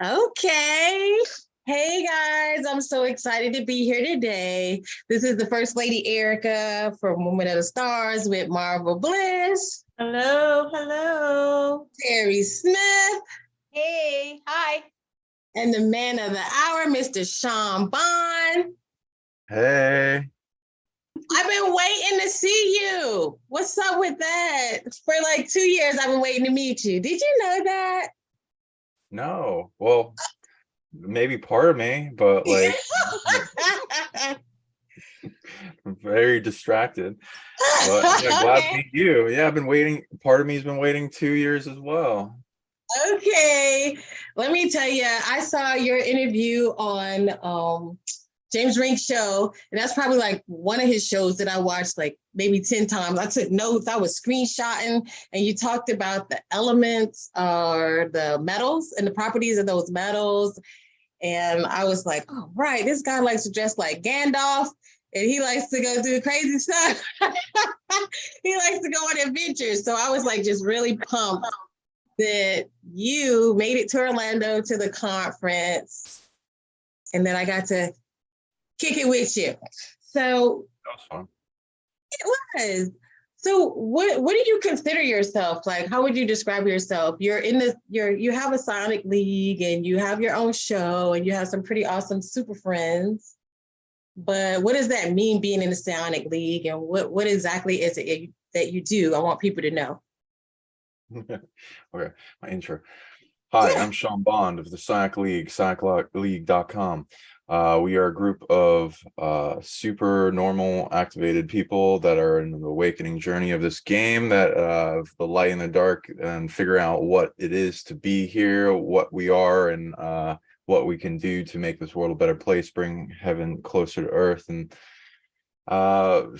Okay. Hey guys, I'm so excited to be here today. This is the First Lady Erica from Women of the Stars with Marvel Bliss. Hello, hello. Terry Smith. Hey, hi. And the man of the hour, Mr. Sean Bond. Hey. I've been waiting to see you. What's up with that? For like 2 years, I've been waiting to meet you. Did you know that? No. Well, maybe part of me, but like I'm very distracted. But yeah, glad to meet you. Yeah, I've been waiting. Part of me's been waiting 2 years as well. Okay. Let me tell you, I saw your interview on James Rink's show, and that's probably like one of his shows that I watched like maybe 10 times. I took notes, I was screenshotting, and you talked about the elements or the metals and the properties of those metals. And I was like, oh, right, this guy likes to dress like Gandalf, and he likes to go do crazy stuff. He likes to go on adventures. So I was like just really pumped that you made it to Orlando to the conference, and then I got to kick it with you. So That was fun. it was. So what do you consider yourself? Like, how would you describe yourself? You're in this, you have a Psionic League and you have your own show and you have some pretty awesome super friends. But what does that mean being in the Psionic League, and what exactly is it that you do? I want people to know. Okay, my intro. Hi, I'm Sean Bond of the Psionic League, psionicleague.com. We are a group of super normal activated people that are in the awakening journey of this game, that of the light and the dark, and figure out what it is to be here, what we are, and what we can do to make this world a better place, bring heaven closer to earth. And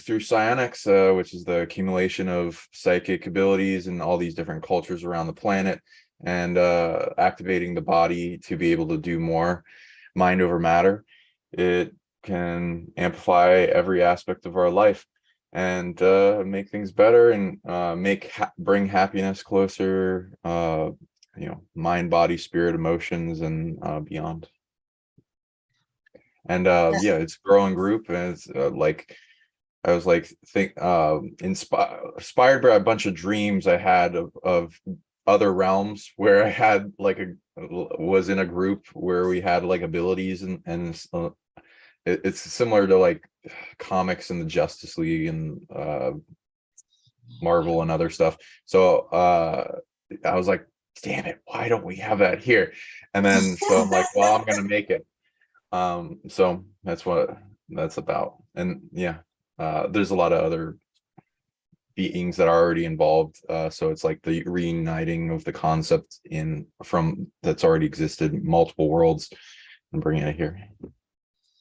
through psionics, which is the accumulation of psychic abilities in all these different cultures around the planet, and activating the body to be able to do more mind over matter, it can amplify every aspect of our life and make things better, and bring happiness closer, mind, body, spirit, emotions, and beyond. And yeah, it's a growing group, and it's like I was like inspired by a bunch of dreams I had of other realms where I had like was in a group where we had like abilities, and it's similar to like comics and the Justice League and Marvel and other stuff. So I was like, damn it, why don't we have that here? And then so I'm like, well, I'm gonna make it. So that's what that's about. And yeah, there's a lot of other beings that are already involved, so it's like the reuniting of the concept from that's already existed multiple worlds and bringing it here.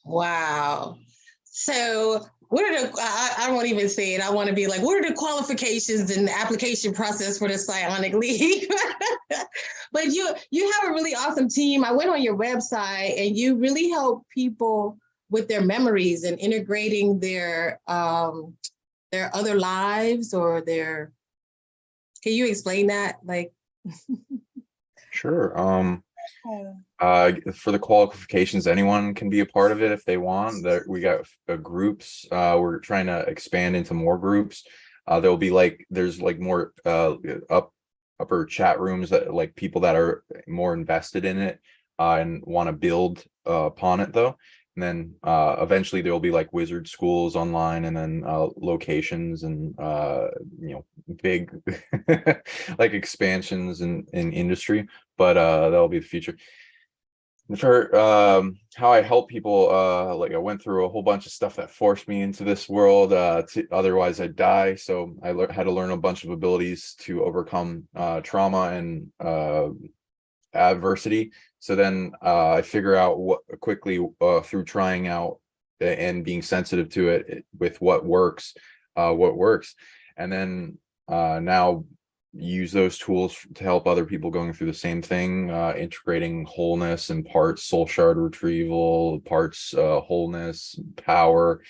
Wow. So what are I won't even say it. I want to be like, what are the qualifications and the application process for the Psionic League? But you have a really awesome team. I went on your website and you really help people with their memories and integrating their other lives or their, can you explain that? Like, Sure. For the qualifications, anyone can be a part of it if they want. We got groups. We're trying to expand into more groups. There'll be there's more upper chat rooms that like people that are more invested in it and want to build upon it though. And then eventually there will be like wizard schools online, and then locations and big like expansions in industry. But that'll be the future. For how I help people, like I went through a whole bunch of stuff that forced me into this world. Otherwise I'd die. So I had to learn a bunch of abilities to overcome trauma and adversity. So then I figure out what quickly through trying out and being sensitive to it with what works, and then now use those tools to help other people going through the same thing, integrating wholeness and parts soul shard retrieval, parts wholeness, power,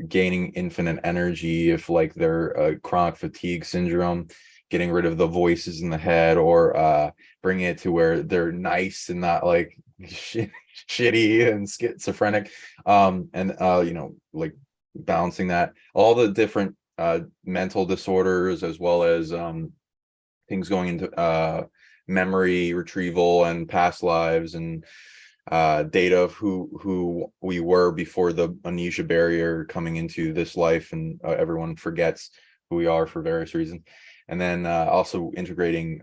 gaining infinite energy, if like they're chronic fatigue syndrome, getting rid of the voices in the head, or bringing it to where they're nice and not like shitty and schizophrenic, and like balancing that, all the different mental disorders, as well as things going into memory retrieval and past lives, and data of who we were before the amnesia barrier coming into this life, and everyone forgets who we are for various reasons. And then also integrating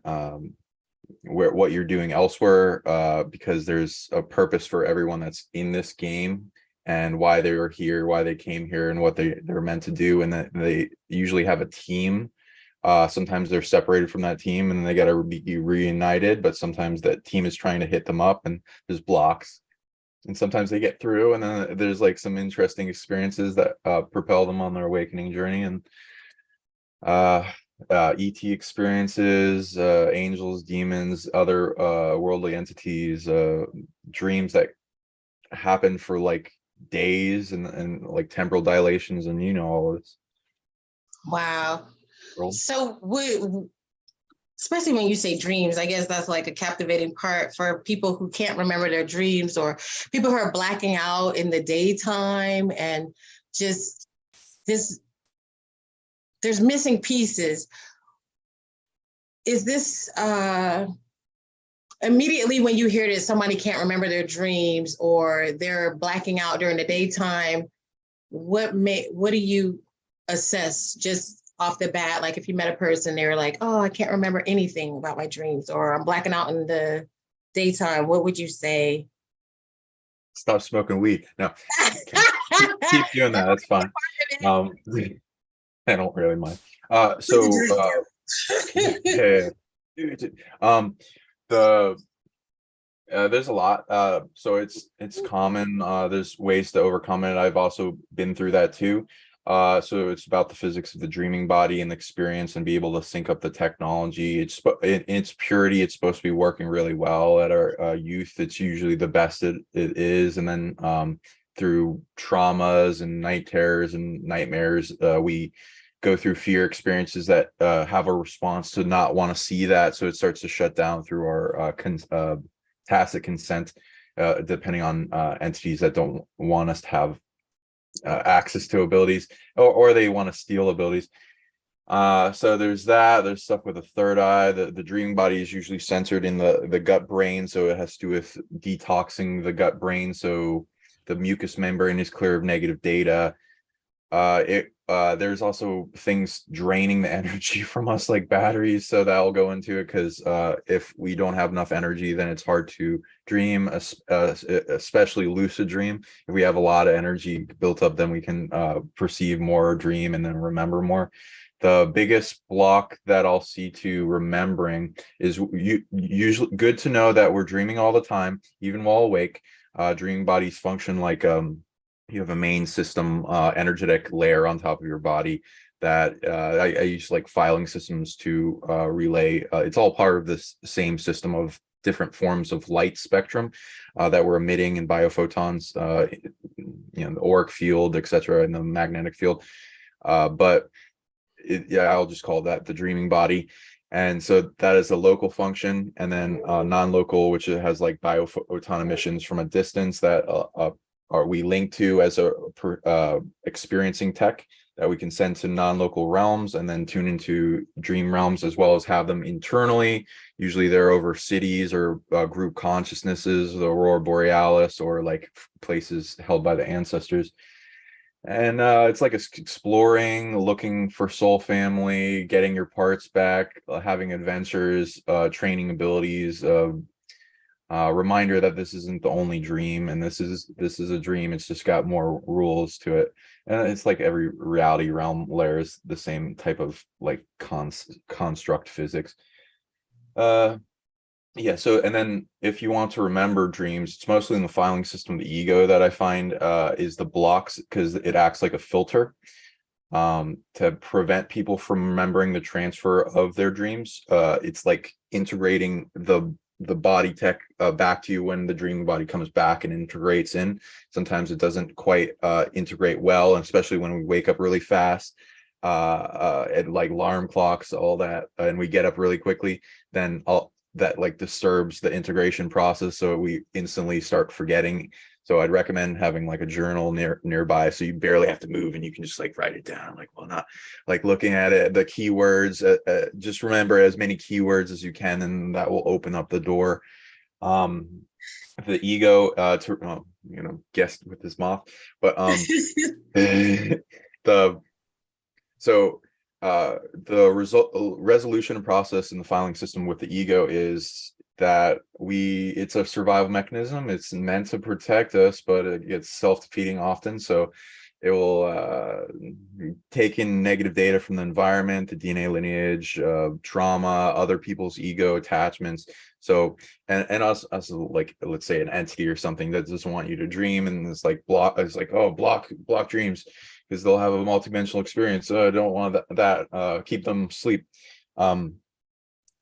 what you're doing elsewhere, because there's a purpose for everyone that's in this game, and why they are here, why they came here, and what they're meant to do, and that they usually have a team. Sometimes they're separated from that team and they got to be reunited, but sometimes that team is trying to hit them up and there's blocks, and sometimes they get through, and then there's like some interesting experiences that propel them on their awakening journey. And ET experiences, angels, demons, other worldly entities, dreams that happen for like days, and like temporal dilations, and all of this. Wow. So especially when you say dreams, I guess that's like a captivating part for people who can't remember their dreams, or people who are blacking out in the daytime, and just there's missing pieces. Is this immediately when you hear that somebody can't remember their dreams or they're blacking out during the daytime, what do you assess just off the bat? Like if you met a person, they were like, oh, I can't remember anything about my dreams, or I'm blacking out in the daytime, what would you say? Stop smoking weed. No, keep doing that. That's fine. I don't really mind. Yeah, there's a lot. So it's common. There's ways to overcome it. I've also been through that too. So it's about the physics of the dreaming body and the experience, and be able to sync up the technology. In its purity, it's supposed to be working really well at our youth. It's usually the best it is, and then through traumas and night terrors and nightmares, we go through fear experiences that have a response to not want to see that, so it starts to shut down through our tacit consent, depending on entities that don't want us to have access to abilities, or they want to steal abilities. So there's that. There's stuff with the third eye. The dreaming body is usually centered in the gut brain, so it has to do with detoxing the gut brain, so the mucous membrane is clear of negative data. There's also things draining the energy from us, like batteries, so that'll go into it, because if we don't have enough energy, then it's hard to dream, especially lucid dream. If we have a lot of energy built up, then we can perceive more, dream, and then remember more. The biggest block that I'll see to remembering is usually good to know that we're dreaming all the time, even while awake. Dreaming bodies function like you have a main system, energetic layer on top of your body that I use like filing systems to relay. It's all part of this same system of different forms of light spectrum that we're emitting in biophotons, the auric field, etc., and the magnetic field. But I'll just call that the dreaming body. And so that is a local function, and then non-local, which has like biophoton emissions from a distance that are we linked to as a experiencing tech that we can send to non-local realms, and then tune into dream realms, as well as have them internally. Usually they're over cities or group consciousnesses, the aurora borealis, or like places held by the ancestors. And it's like exploring, looking for soul family, getting your parts back, having adventures, training abilities, reminder that this isn't the only dream, and this is a dream. It's just got more rules to it, and it's like every reality realm layer is the same type of like construct physics. Yeah, so, and then if you want to remember dreams, it's mostly in the filing system of the ego that I find is the blocks, because it acts like a filter to prevent people from remembering the transfer of their dreams. It's like integrating the the body tech back to you when the dreaming body comes back and integrates in. Sometimes it doesn't quite integrate well, and especially when we wake up really fast, and like alarm clocks, all that, and we get up really quickly, then that like disturbs the integration process, so we instantly start forgetting. So I'd recommend having like a journal nearby, so you barely have to move and you can just like write it down. Like, well, not like looking at it, the keywords, just remember as many keywords as you can, and that will open up the door. The ego, to guessed with his moth, but the so the resolution process in the filing system with the ego is that it's a survival mechanism. It's meant to protect us, but it gets self-defeating often. So it will take in negative data from the environment, the DNA lineage, trauma, other people's ego attachments. So and us like, let's say an entity or something that doesn't want you to dream, and it's like block dreams because they'll have a multidimensional experience. I don't want that keep them asleep.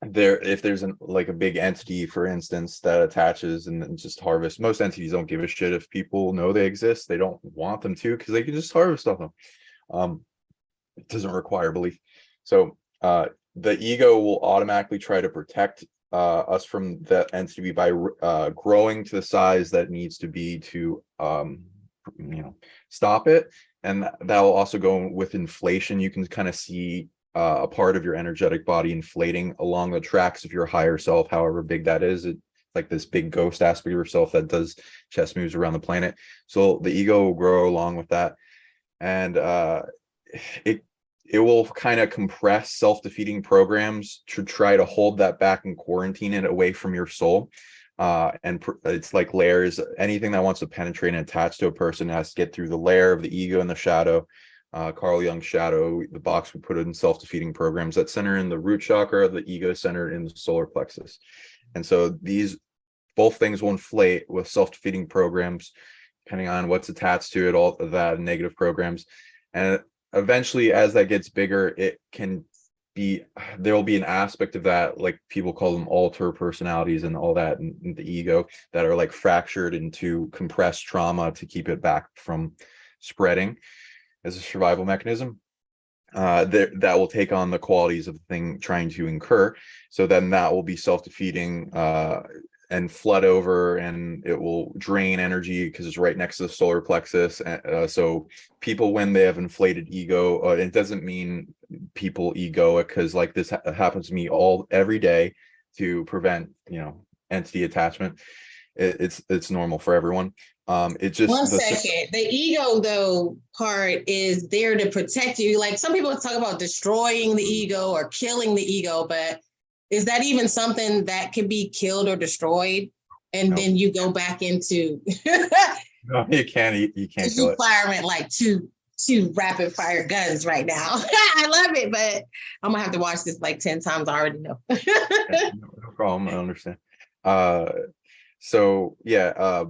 If there's like a big entity, for instance, that attaches and then just harvests. Most entities don't give a shit if people know they exist. They don't want them to, because they can just harvest off them. It doesn't require belief. So the ego will automatically try to protect us from that entity by growing to the size that needs to be to stop it. And that will also go with inflation. You can kind of see a part of your energetic body inflating along the tracks of your higher self, however big that is. It's like this big ghost aspect of yourself that does chess moves around the planet. So the ego will grow along with that, and it will kind of compress self-defeating programs to try to hold that back and quarantine it away from your soul. And it's like layers. Anything that wants to penetrate and attach to a person has to get through the layer of the ego and the shadow. Carl Jung's shadow, the box we put in self-defeating programs that center in the root chakra, the ego centered in the solar plexus. And so both things will inflate with self-defeating programs, depending on what's attached to it, all of that negative programs. And eventually, as that gets bigger, there will be an aspect of that, like people call them alter personalities and all that, and the ego, that are like fractured into compressed trauma to keep it back from spreading as a survival mechanism. That will take on the qualities of the thing trying to incur. So then that will be self-defeating and flood over, and it will drain energy because it's right next to the solar plexus. So people, when they have inflated ego, it doesn't mean people egoic, because like this happens to me every day to prevent entity attachment. It's normal for everyone. It just 1 second. The ego though part is there to protect you. Like some people talk about destroying the ego or killing the ego, but is that even something that can be killed or destroyed? And then you go back into no, you can't kill it. Firing like two rapid fire guns right now. I love it, but I'm gonna have to watch this like 10 times. I already know. No problem. I understand. So yeah,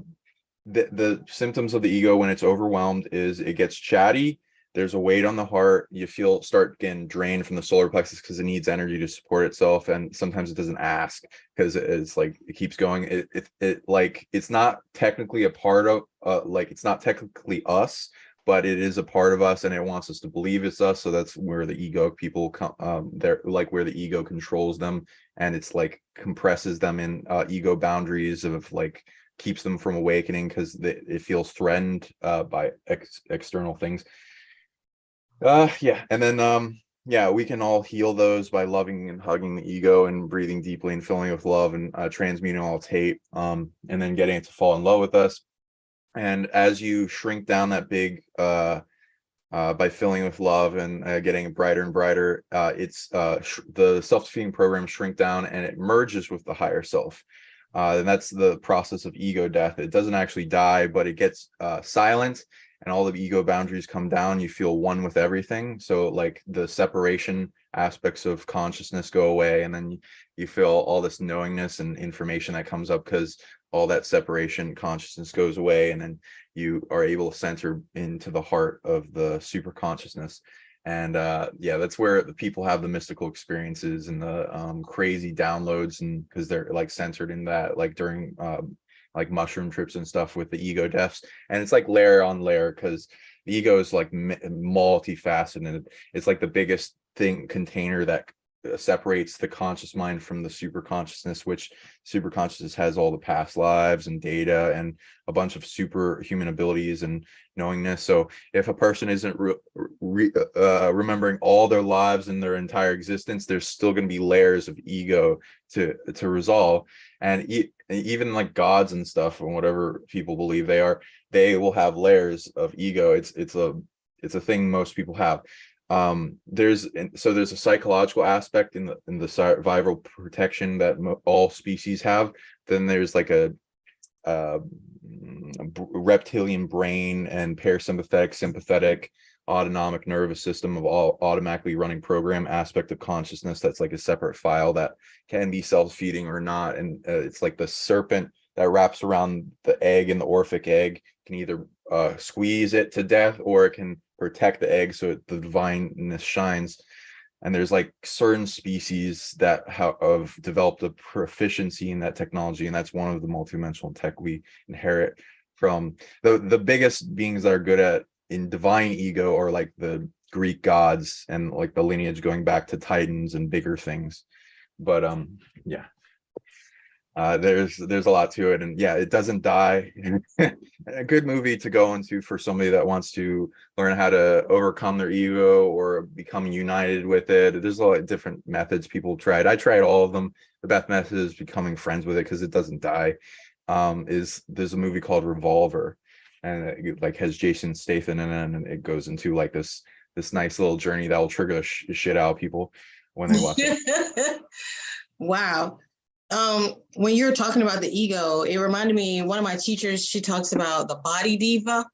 the symptoms of the ego when it's overwhelmed is it gets chatty. There's a weight on the heart. You start getting drained from the solar plexus because it needs energy to support itself, and sometimes it doesn't ask because it's like it keeps going. It's not technically a part of it's not technically us, but it is a part of us, and it wants us to believe it's us. So that's where the ego people come. They're like where the ego controls them, and it's like compresses them in ego boundaries of like keeps them from awakening because it feels threatened by external things. And then we can all heal those by loving and hugging the ego and breathing deeply and filling it with love and transmuting all its hate, and then getting it to fall in love with us. And as you shrink down that big by filling with love and getting it brighter and brighter, the self-defeating programs shrink down and it merges with the higher self. And that's the process of ego death. It doesn't actually die, but it gets silent, and all the ego boundaries come down. You feel one with everything. So like the separation aspects of consciousness go away, and then you feel all this knowingness and information that comes up because all that separation consciousness goes away, and then you are able to center into the heart of the super consciousness. And yeah, that's where the people have the mystical experiences and the crazy downloads, and because they're like centered in that, like during like mushroom trips and stuff with the ego deaths. And it's like layer on layer, because the ego is like multifaceted. It's like the biggest thing container that separates the conscious mind from the super consciousness, which super consciousness has all the past lives and data and a bunch of superhuman abilities and knowingness. So if a person isn't remembering all their lives and their entire existence, there's still going to be layers of ego to resolve. And even like gods and stuff, and whatever people believe they are, they will have layers of ego. It's a thing most people have. There's a psychological aspect in the survival protection that all species have. Then there's like a reptilian brain and parasympathetic, sympathetic, autonomic nervous system of all automatically running program aspect of consciousness that's like a separate file that can be self-feeding or not. And it's like the serpent that wraps around the egg, and the Orphic egg can either squeeze it to death, or it can protect the egg so the divineness shines. And there's like certain species that have developed a proficiency in that technology, and that's one of the multidimensional tech we inherit from the biggest beings that are good at in divine ego, or like the Greek gods, and like the lineage going back to Titans and bigger things. But yeah, there's a lot to it, and yeah, it doesn't die. A good movie to go into for somebody that wants to learn how to overcome their ego or become united with it. There's a lot of different methods people tried. I tried all of them. The best method is becoming friends with it, because it doesn't die. There's a movie called Revolver, and it like has Jason Statham in it, and it goes into like this nice little journey that will trigger the shit out of people when they watch it. Wow. When you're talking about the ego, it reminded me, one of my teachers, she talks about the body diva.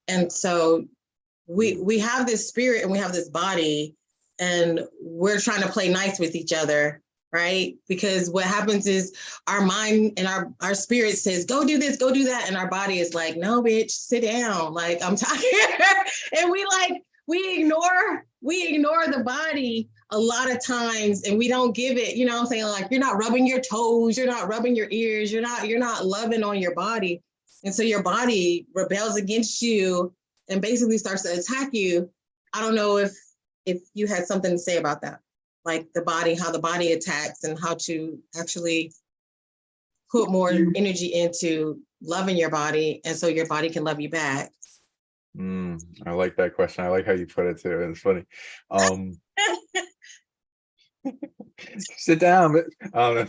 And so we have this spirit and we have this body, and we're trying to play nice with each other, right? Because what happens is our mind and our spirit says, go do this, go do that. And our body is like, no, bitch, sit down. Like, I'm tired. And we ignore the body a lot of times, and we don't give it, you know what I'm saying? Like, you're not rubbing your toes, you're not rubbing your ears, you're not loving on your body. And so your body rebels against you and basically starts to attack you. I don't know if you had something to say about that, like the body, how the body attacks, and how to actually put more energy into loving your body, and so your body can love you back. I like that question. I like how you put it too. It's funny. Sit down. I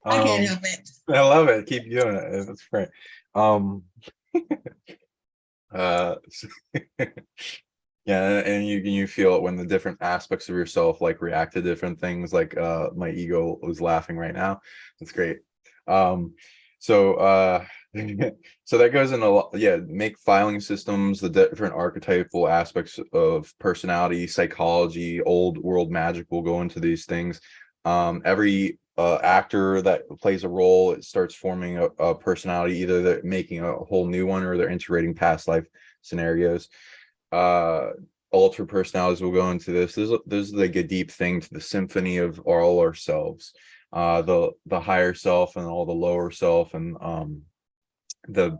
can't help it. I love it. Keep doing it. That's great. Yeah, and you feel it when the different aspects of yourself like react to different things. Like my ego was laughing right now. That's great. So so that goes in a lot. Yeah, make filing systems, the different archetypal aspects of personality, psychology, old world magic will go into these things. Every actor that plays a role, it starts forming a personality. Either they're making a whole new one, or they're integrating past life scenarios. Alter personalities will go into this. There's like a deep thing to the symphony of all ourselves. The higher self and all the lower self, and the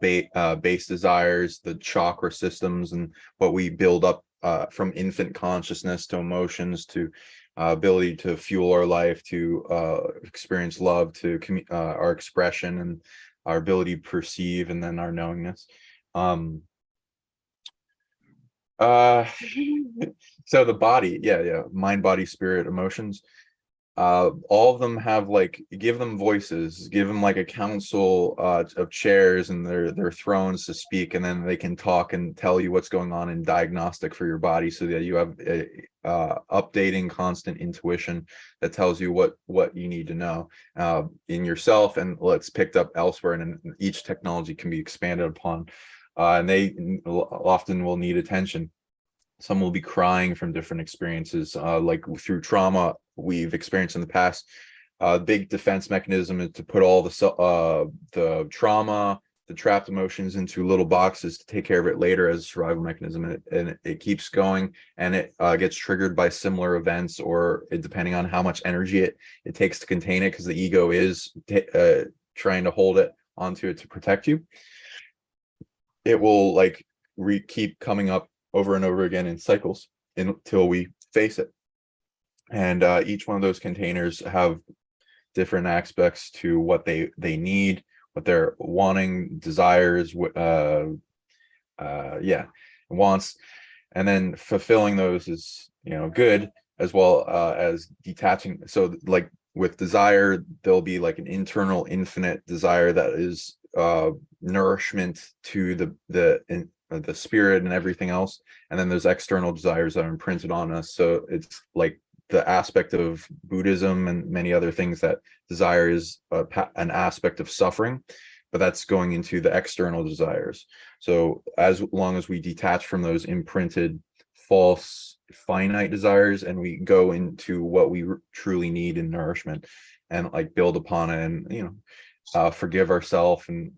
base desires, the chakra systems, and what we build up from infant consciousness to emotions to ability to fuel our life, to experience love, to our expression, and our ability to perceive, and then our knowingness. So the body, yeah, mind, body, spirit, emotions. All of them have like, give them voices, give them like a council of chairs and their thrones to speak, and then they can talk and tell you what's going on in diagnostic for your body, so that you have a updating constant intuition that tells you what you need to know in yourself, and what's picked up elsewhere. And each technology can be expanded upon, and they often will need attention. Some will be crying from different experiences, like through trauma we've experienced in the past. Big defense mechanism is to put all the trauma, the trapped emotions into little boxes to take care of it later as a survival mechanism, and it keeps going, and it gets triggered by similar events, or depending on how much energy it takes to contain it, because the ego is trying to hold it onto it to protect you. It will like keep coming up over and over again in cycles until we face it. And each one of those containers have different aspects to what they need, what they're wanting, desires, wants, and then fulfilling those is, good, as well as detaching. So like with desire, there'll be like an internal infinite desire that is nourishment to the spirit and everything else, and then there's external desires that are imprinted on us. So it's like the aspect of Buddhism and many other things, that desire is an aspect of suffering, but that's going into the external desires. So as long as we detach from those imprinted false finite desires, and we go into what we truly need in nourishment, and like build upon it, and forgive ourselves, and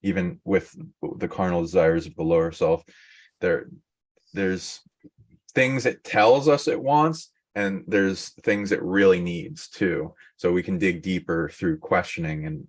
even with the carnal desires of the lower self, there's things it tells us it wants, and there's things it really needs too. So we can dig deeper through questioning and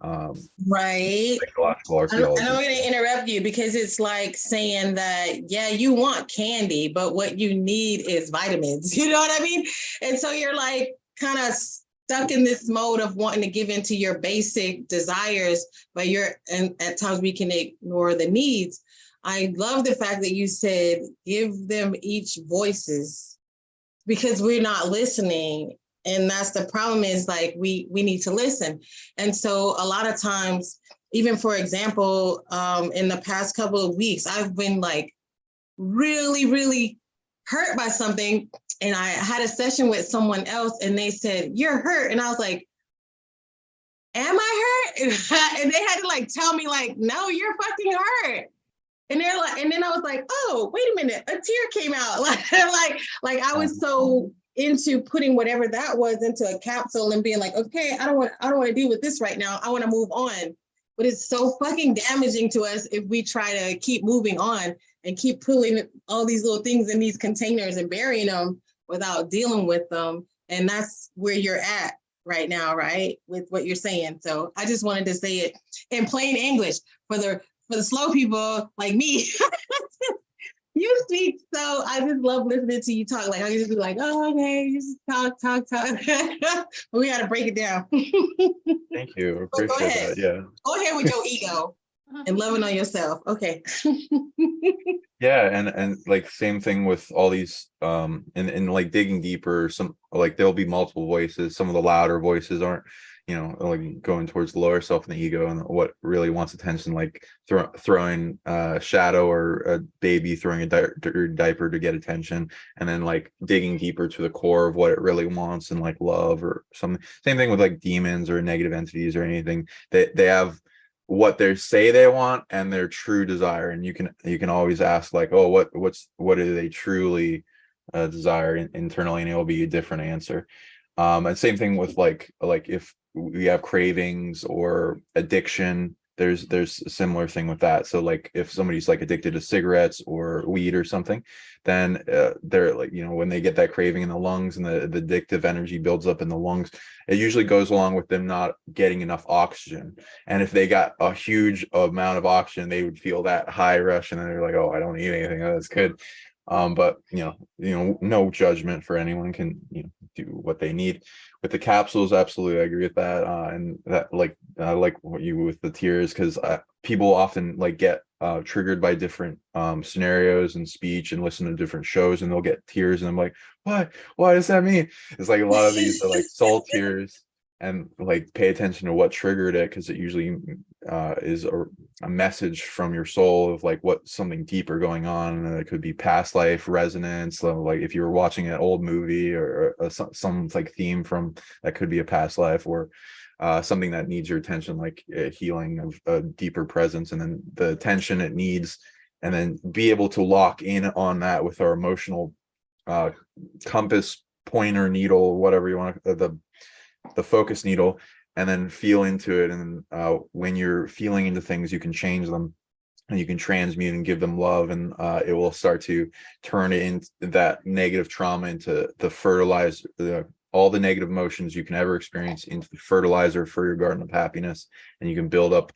right. psychological I know archaeology. I'm going to interrupt you, because it's like saying that, yeah, you want candy, but what you need is vitamins. You know what I mean? And so you're like kind of stuck in this mode of wanting to give into your basic desires, but and at times we can ignore the needs. I love the fact that you said give them each voices, because we're not listening. And that's the problem, is like we need to listen. And so a lot of times, even for example, in the past couple of weeks, I've been like really, really hurt by something. And I had a session with someone else, and they said, "You're hurt." And I was like, "Am I hurt?" And they had to like tell me like, "No, you're fucking hurt." And they're like, and then I was like, "Oh, wait a minute," a tear came out. like I was so into putting whatever that was into a capsule and being like, okay, I don't want to deal with this right now. I want to move on. But it's so fucking damaging to us if we try to keep moving on and keep pulling all these little things in these containers and burying them without dealing with them. And that's where you're at right now, right? With what you're saying. So I just wanted to say it in plain English for the slow people like me. You speak, so I just love listening to you talk. Like I just be like, "Oh, okay, you just talk." But we got to break it down. Thank you. But go Appreciate ahead. that. Yeah. Go ahead with your ego and loving on yourself. Okay. Yeah, and like same thing with all these and like digging deeper, some like there'll be multiple voices. Some of the louder voices aren't, like going towards the lower self and the ego, and what really wants attention, like throwing shadow, or a baby throwing a diaper to get attention, and then like digging deeper to the core of what it really wants, and like love or something. Same thing with like demons or negative entities or anything. They have what they say they want and their true desire, and you can always ask like, "Oh, what do they truly desire internally?" And it'll be a different answer. And same thing with like if we have cravings or addiction, there's a similar thing with that. So like if somebody's like addicted to cigarettes or weed or something, then they're like, when they get that craving in the lungs, and the addictive energy builds up in the lungs, it usually goes along with them not getting enough oxygen. And if they got a huge amount of oxygen, they would feel that high rush, and then they're like, "Oh, I don't need anything. Oh, that's good." But no judgment for anyone, can do what they need. With the capsules, absolutely, I agree with that. And that like what you with the tears, because people often like get triggered by different scenarios and speech, and listen to different shows, and they'll get tears, and I'm like, why does that mean? It's like a lot of these are like soul tears, and like pay attention to what triggered it, because it usually is a message from your soul of like what something deeper going on. And it could be past life resonance, so like if you were watching an old movie, or some like theme from that could be a past life, or something that needs your attention, like a healing of a deeper presence, and then the attention it needs, and then be able to lock in on that with our emotional compass, pointer, needle, whatever you want, the focus needle, and then feel into it. And when you're feeling into things, you can change them, and you can transmute and give them love, and it will start to turn it into that negative trauma into the fertilizer, all the negative emotions you can ever experience into the fertilizer for your garden of happiness. And you can build up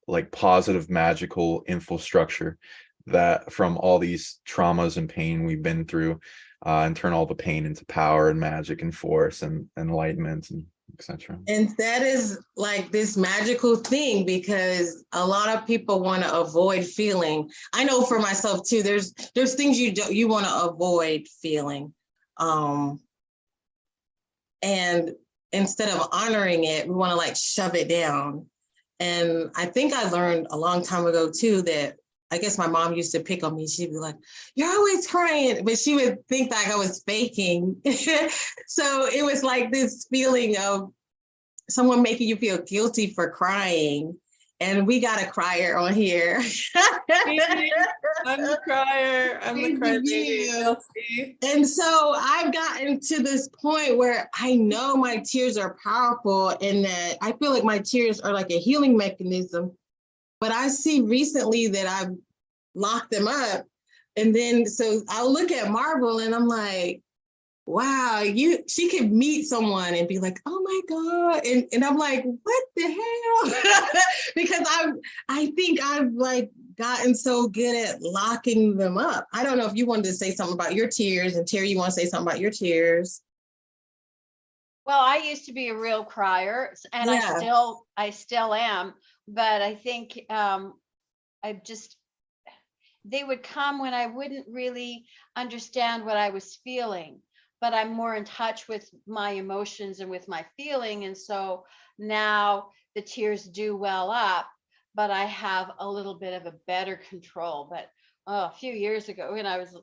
like positive magical infrastructure that from all these traumas and pain we've been through, and turn all the pain into power and magic and force and enlightenment and etc. And that is like this magical thing, because a lot of people want to avoid feeling. I know for myself too, there's things you want to avoid feeling. And instead of honoring it, we want to like shove it down. And I think I learned a long time ago too, that I guess my mom used to pick on me. She'd be like, "You're always crying," but she would think like I was faking. So it was like this feeling of someone making you feel guilty for crying. And we got a crier on here. I'm the crier. I'm the crybaby. And so I've gotten to this point where I know my tears are powerful, and that I feel like my tears are like a healing mechanism. But I see recently that I've locked them up. And then so I'll look at Marvel and I'm like, wow, she could meet someone and be like, "Oh my God." And I'm like, what the hell? Because I think I've like gotten so good at locking them up. I don't know if you wanted to say something about your tears, and Terry, you want to say something about your tears? Well, I used to be a real crier, and Yeah. I still am, but I think they would come when I wouldn't really understand what I was feeling, but I'm more in touch with my emotions and with my feeling. And so now the tears do well up, but I have a little bit of a better control. But a few years ago, when I was,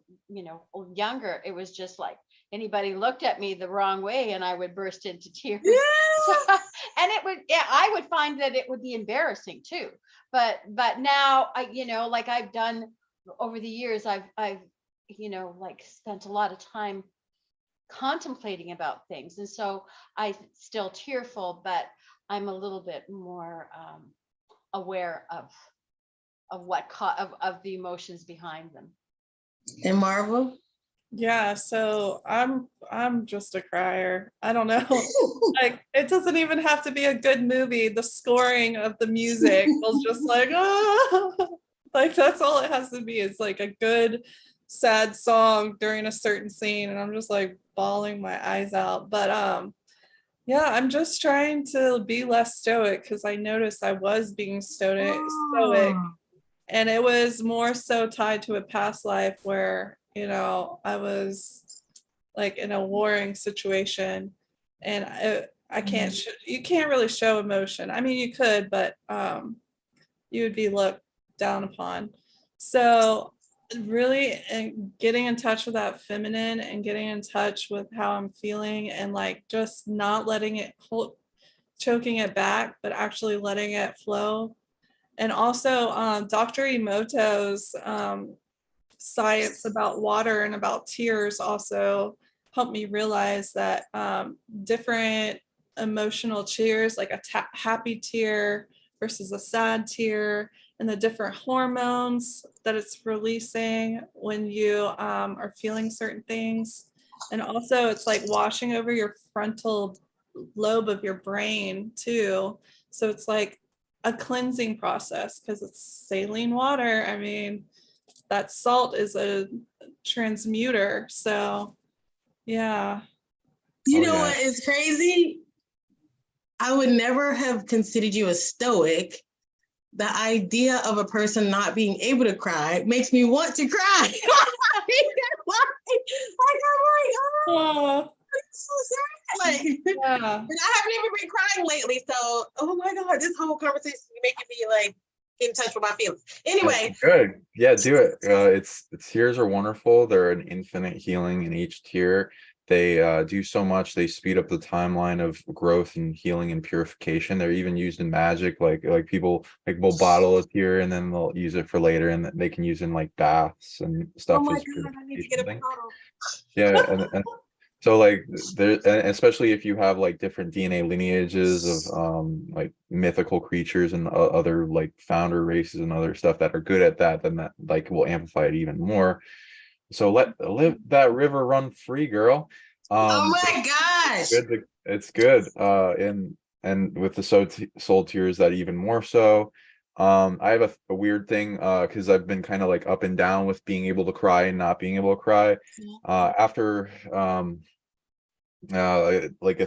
younger, it was just like anybody looked at me the wrong way and I would burst into tears. Yeah. So, and I would find that it would be embarrassing too. But now like I've done over the years, I've like spent a lot of time contemplating about things, and so I still tearful, but I'm a little bit more aware of of the emotions behind them. And Marvel? Yeah, so I'm just a crier. I don't know. Like it doesn't even have to be a good movie. The scoring of the music was just like, oh, like that's all it has to be. It's like a good sad song during a certain scene, and I'm just like bawling my eyes out. But yeah, I'm just trying to be less stoic because I noticed I was being stoic, and it was more so tied to a past life where I was like in a warring situation, and I can't you can't really show emotion. I mean, you could, but you would be looked down upon. So really, and getting in touch with that feminine and getting in touch with how I'm feeling, and like just not letting it choking it back, but actually letting it flow. And also Dr. Emoto's science about water and about tears also helped me realize that different emotional tears, like a happy tear versus a sad tear, and the different hormones that it's releasing when you are feeling certain things. And also it's like washing over your frontal lobe of your brain too. So it's like a cleansing process because it's saline water. I mean, that salt is a transmuter. So yeah. You know what is crazy? I would never have considered you a stoic. The idea of a person not being able to cry makes me want to cry. Like, I'm like, oh, it's so sad. Like, Yeah. and I haven't even been crying lately. So, oh my God, this whole conversation is making me like get in touch with my feelings. Anyway. Good. Yeah, do it. It's tears are wonderful. They're an infinite healing in each tear. They do so much. They speed up the timeline of growth and healing and purification. They're even used in magic. Like people like will bottle a tear and then they'll use it for later, and they can use in like baths and stuff. Oh my as God, I need to purification get a thing. bottle. Yeah, and So like there, and especially if you have like different DNA lineages of like mythical creatures and other like founder races and other stuff that are good at that, then that like will amplify it even more. So let that river run free, girl. Oh my gosh. It's good. And with the soul tears, that even more so. I have a weird thing because I've been kind of like up and down with being able to cry and not being able to cry. After like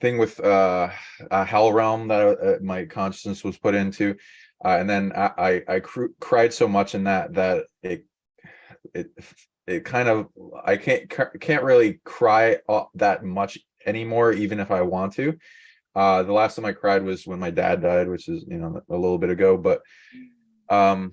thing with a hell realm that my consciousness was put into, and then I cried so much in that it it kind of, I can't really cry that much anymore, even if I want to. The last time I cried was when my dad died, which is, you know, a little bit ago, but um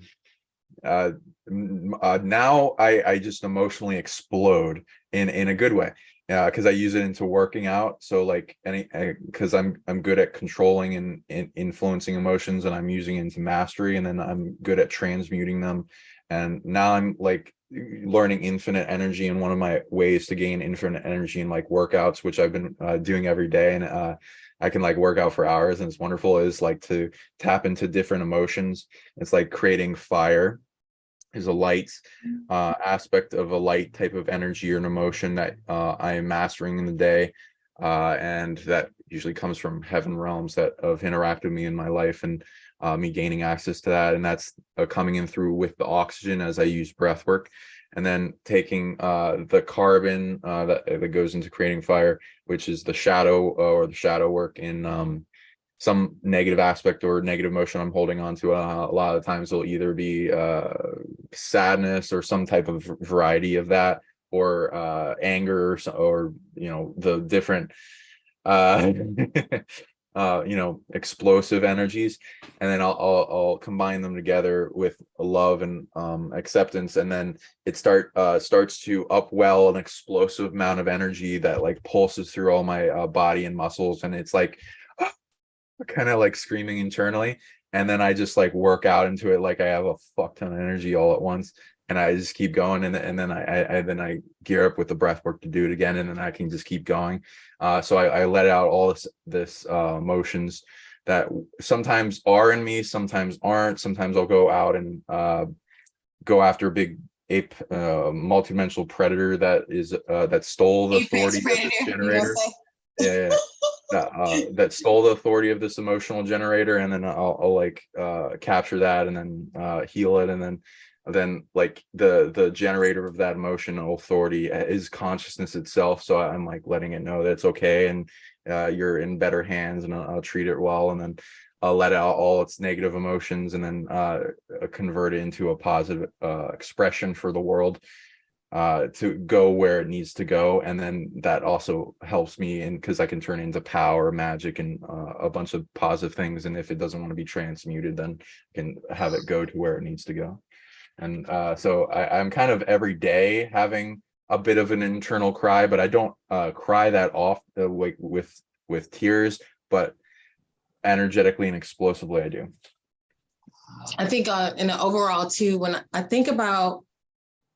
now I just emotionally explode in a good way, because I use it into working out. So like because I'm good at controlling and influencing emotions, and I'm using it into mastery, and then I'm good at transmuting them. And now I'm like learning infinite energy, and one of my ways to gain infinite energy in like workouts, which I've been doing every day, and I can like work out for hours, and it's wonderful, is like to tap into different emotions. It's like creating fire is a light aspect of a light type of energy or an emotion that I am mastering in the day, and that usually comes from heaven realms that have interacted with me in my life, and me gaining access to that. And that's coming in through with the oxygen as I use breath work, and then taking the carbon that goes into creating fire, which is the shadow or the shadow work in some negative aspect or negative emotion I'm holding on to. A lot of times it'll either be sadness or some type of variety of that, or anger, or you know, the different you know, explosive energies, and then I'll combine them together with love and acceptance, and then it starts to upwell an explosive amount of energy that like pulses through all my body and muscles, and it's like kind of like screaming internally. And then I just like work out into it like I have a fuck ton of energy all at once, and I just keep going, and then I gear up with the breath work to do it again, and then I can just keep going. So I let out all this emotions that sometimes are in me, sometimes aren't. Sometimes I'll go out and go after a big ape multidimensional predator that stole the authority of this generator. Yeah. That stole the authority of this emotional generator, and then I'll like capture that, and then heal it, and then like the generator of that emotional authority is consciousness itself. So I'm like letting it know that it's okay, and you're in better hands, and I'll treat it well, and then I'll let out all its negative emotions, and then convert it into a positive expression for the world, to go where it needs to go. And then that also helps me in, because I can turn into power, magic, and a bunch of positive things. And if it doesn't want to be transmuted, then I can have it go to where it needs to go. And so I'm kind of every day having a bit of an internal cry, but I don't cry that off like with tears, but energetically and explosively I do. I think in the overall too, when I think about,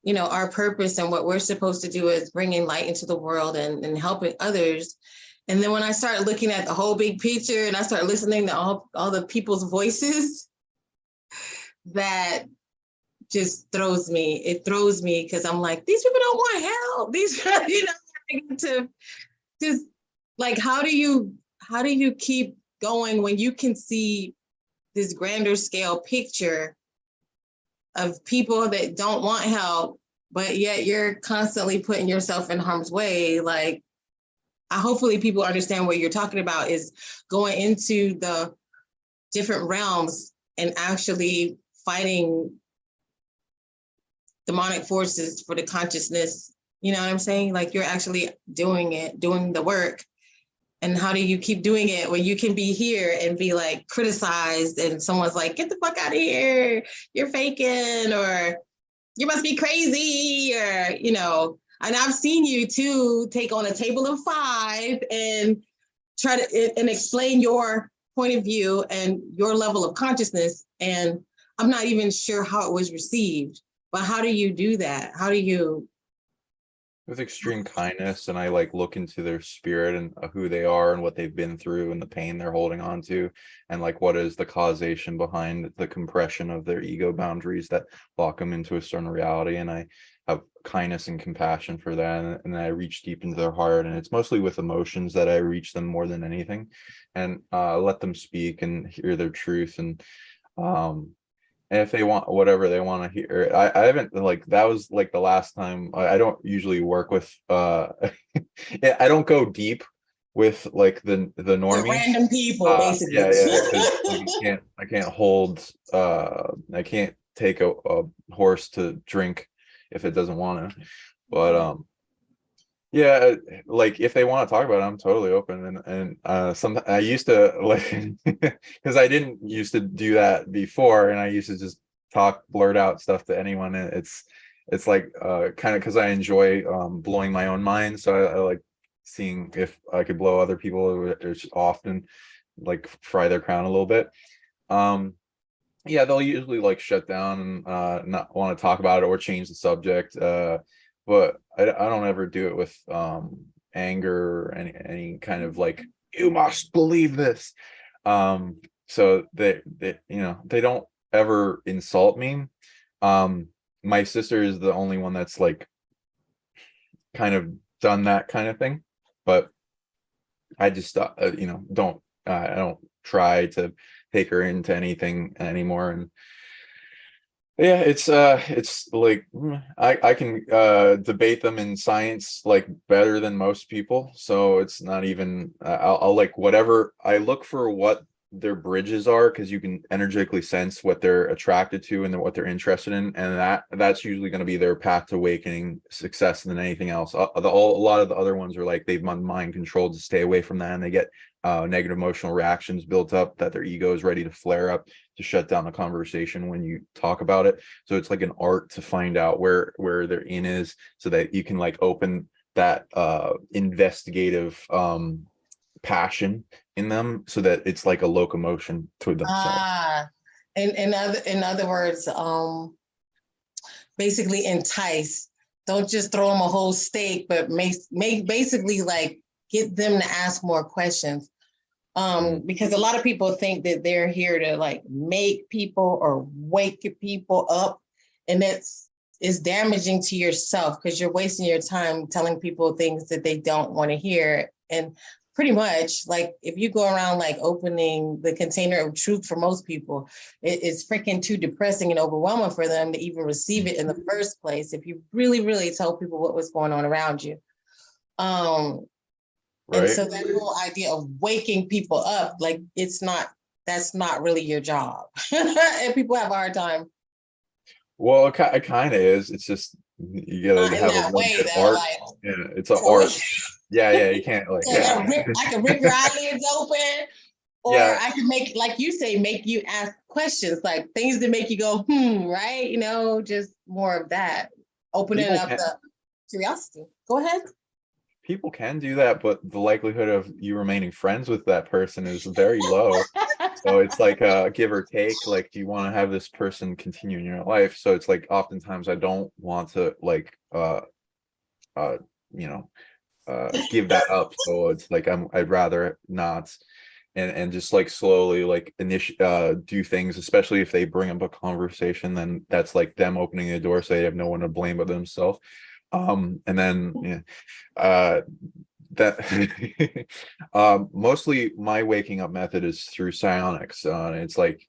you know, our purpose and what we're supposed to do is bringing light into the world and helping others. And then when I start looking at the whole big picture, and I start listening to all the people's voices, that just throws me. It throws me, because I'm like, these people don't want help. These, you know, to just like, how do you keep going when you can see this grander scale picture of people that don't want help, but yet you're constantly putting yourself in harm's way? Like, hopefully people understand what you're talking about, is going into the different realms and actually fighting demonic forces for the consciousness. You know what I'm saying? Like, you're actually doing the work. And how do you keep doing it when you can be here and be like criticized, and someone's like, get the fuck out of here, you're faking, or you must be crazy, or, you know. And I've seen you too take on a table of 5 and try to and explain your point of view and your level of consciousness. And I'm not even sure how it was received, but how do you do that? How do you with extreme kindness, and I like look into their spirit and who they are and what they've been through and the pain they're holding on to, and like what is the causation behind the compression of their ego boundaries that lock them into a certain reality. And I have kindness and compassion for that, and I reach deep into their heart, and it's mostly with emotions that I reach them more than anything, and let them speak and hear their truth. And if they want whatever they want to hear, I haven't, like, that was like the last time. I don't usually work with yeah, I don't go deep with like the With normies. random people, basically. Yeah, because like, I can't hold I can't take a horse to drink if it doesn't want to. But yeah, like if they want to talk about it, I'm totally open. And some, I used to like, because I didn't used to do that before, and I used to just blurt out stuff to anyone. And it's like kind of because I enjoy blowing my own mind, so I like seeing if I could blow other people, or just often like fry their crown a little bit. Yeah, they'll usually like shut down and not want to talk about it or change the subject. But I don't ever do it with anger or any kind of like, you must believe this. So they they don't ever insult me. My sister is the only one that's like kind of done that kind of thing, but I just don't I don't try to take her into anything anymore. And yeah, it's like I can debate them in science like better than most people, so it's not even I'll like whatever, I look for what their bridges are, because you can energetically sense what they're attracted to and what they're interested in, and that's usually going to be their path to awakening success than anything else. A lot of the other ones are like they've mind controlled to stay away from that, and they get negative emotional reactions built up that their ego is ready to flare up to shut down the conversation when you talk about it. So it's like an art to find out where their in is, so that you can like open that investigative passion in them, so that it's like a locomotion to themselves. In other words, basically entice. Don't just throw them a whole steak, but make basically like get them to ask more questions. Because a lot of people think that they're here to like make people or wake people up, and it's damaging to yourself, because you're wasting your time telling people things that they don't want to hear. And pretty much, like, if you go around like opening the container of truth for most people, it's freaking too depressing and overwhelming for them to even receive it in the first place, if you really, really tell people what was going on around you. Right. And so that whole idea of waking people up, like, that's not really your job. And people have a hard time. Well, it kind of is. It's just you gotta have a way, good though, art. like, Yeah, it's an art. Yeah, you can't like. So I can rip your eyelids open, or Yeah. I can make, like you say, make you ask questions, like things that make you go, right? Just more of that, opening up the curiosity. Go ahead. People can do that, but the likelihood of you remaining friends with that person is very low. So it's like a give or take. Like, do you want to have this person continue in your life? So it's like oftentimes I don't want to like give that up. So it's like I'd rather not, and just like slowly like do things, especially if they bring up a conversation, then that's like them opening the door, so they have no one to blame but themselves. And then that mostly my waking up method is through psionics. It's like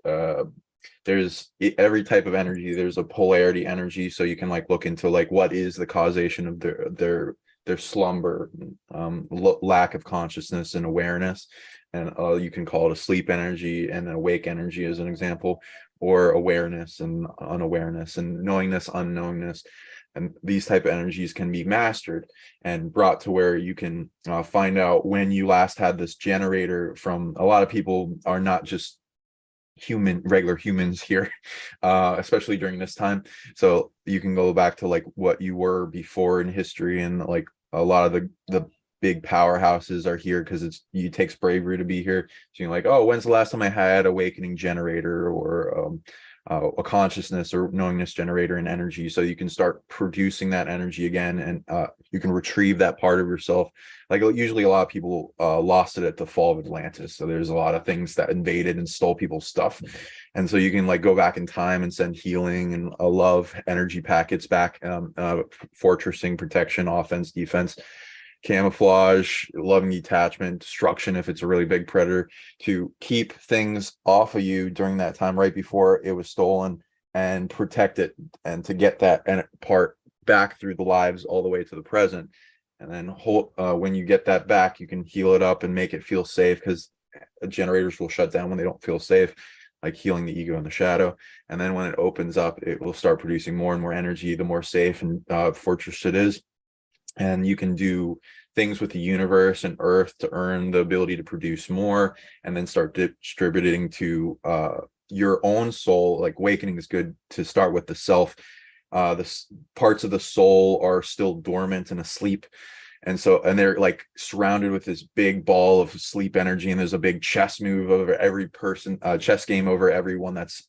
there's every type of energy. There's a polarity energy, so you can like look into like what is the causation of their slumber, lack of consciousness and awareness. And you can call it a sleep energy and an awake energy as an example, or awareness and unawareness and knowingness, unknowingness. And these type of energies can be mastered and brought to where you can find out when you last had this generator from. A lot of people are not just regular humans here, especially during this time. So you can go back to like what you were before in history, and like a lot of the big powerhouses are here because it takes bravery to be here. So you're like, oh, when's the last time I had awakening generator, or a consciousness or knowingness generator and energy, so you can start producing that energy again, and you can retrieve that part of yourself. Like usually a lot of people lost it at the fall of Atlantis, so there's a lot of things that invaded and stole people's stuff, and so you can like go back in time and send healing and love energy packets back, fortressing, protection, offense, defense, camouflage, loving, detachment, destruction if it's a really big predator, to keep things off of you during that time right before it was stolen, and protect it, and to get that part back through the lives all the way to the present. And then when you get that back, you can heal it up and make it feel safe, because generators will shut down when they don't feel safe, like healing the ego and the shadow. And then when it opens up, it will start producing more and more energy the more safe and fortress it is. And you can do things with the universe and earth to earn the ability to produce more, and then start distributing to your own soul. Like awakening is good to start with the self. The parts of the soul are still dormant and asleep, and they're like surrounded with this big ball of sleep energy, and there's a big chess move over every person, chess game over everyone that's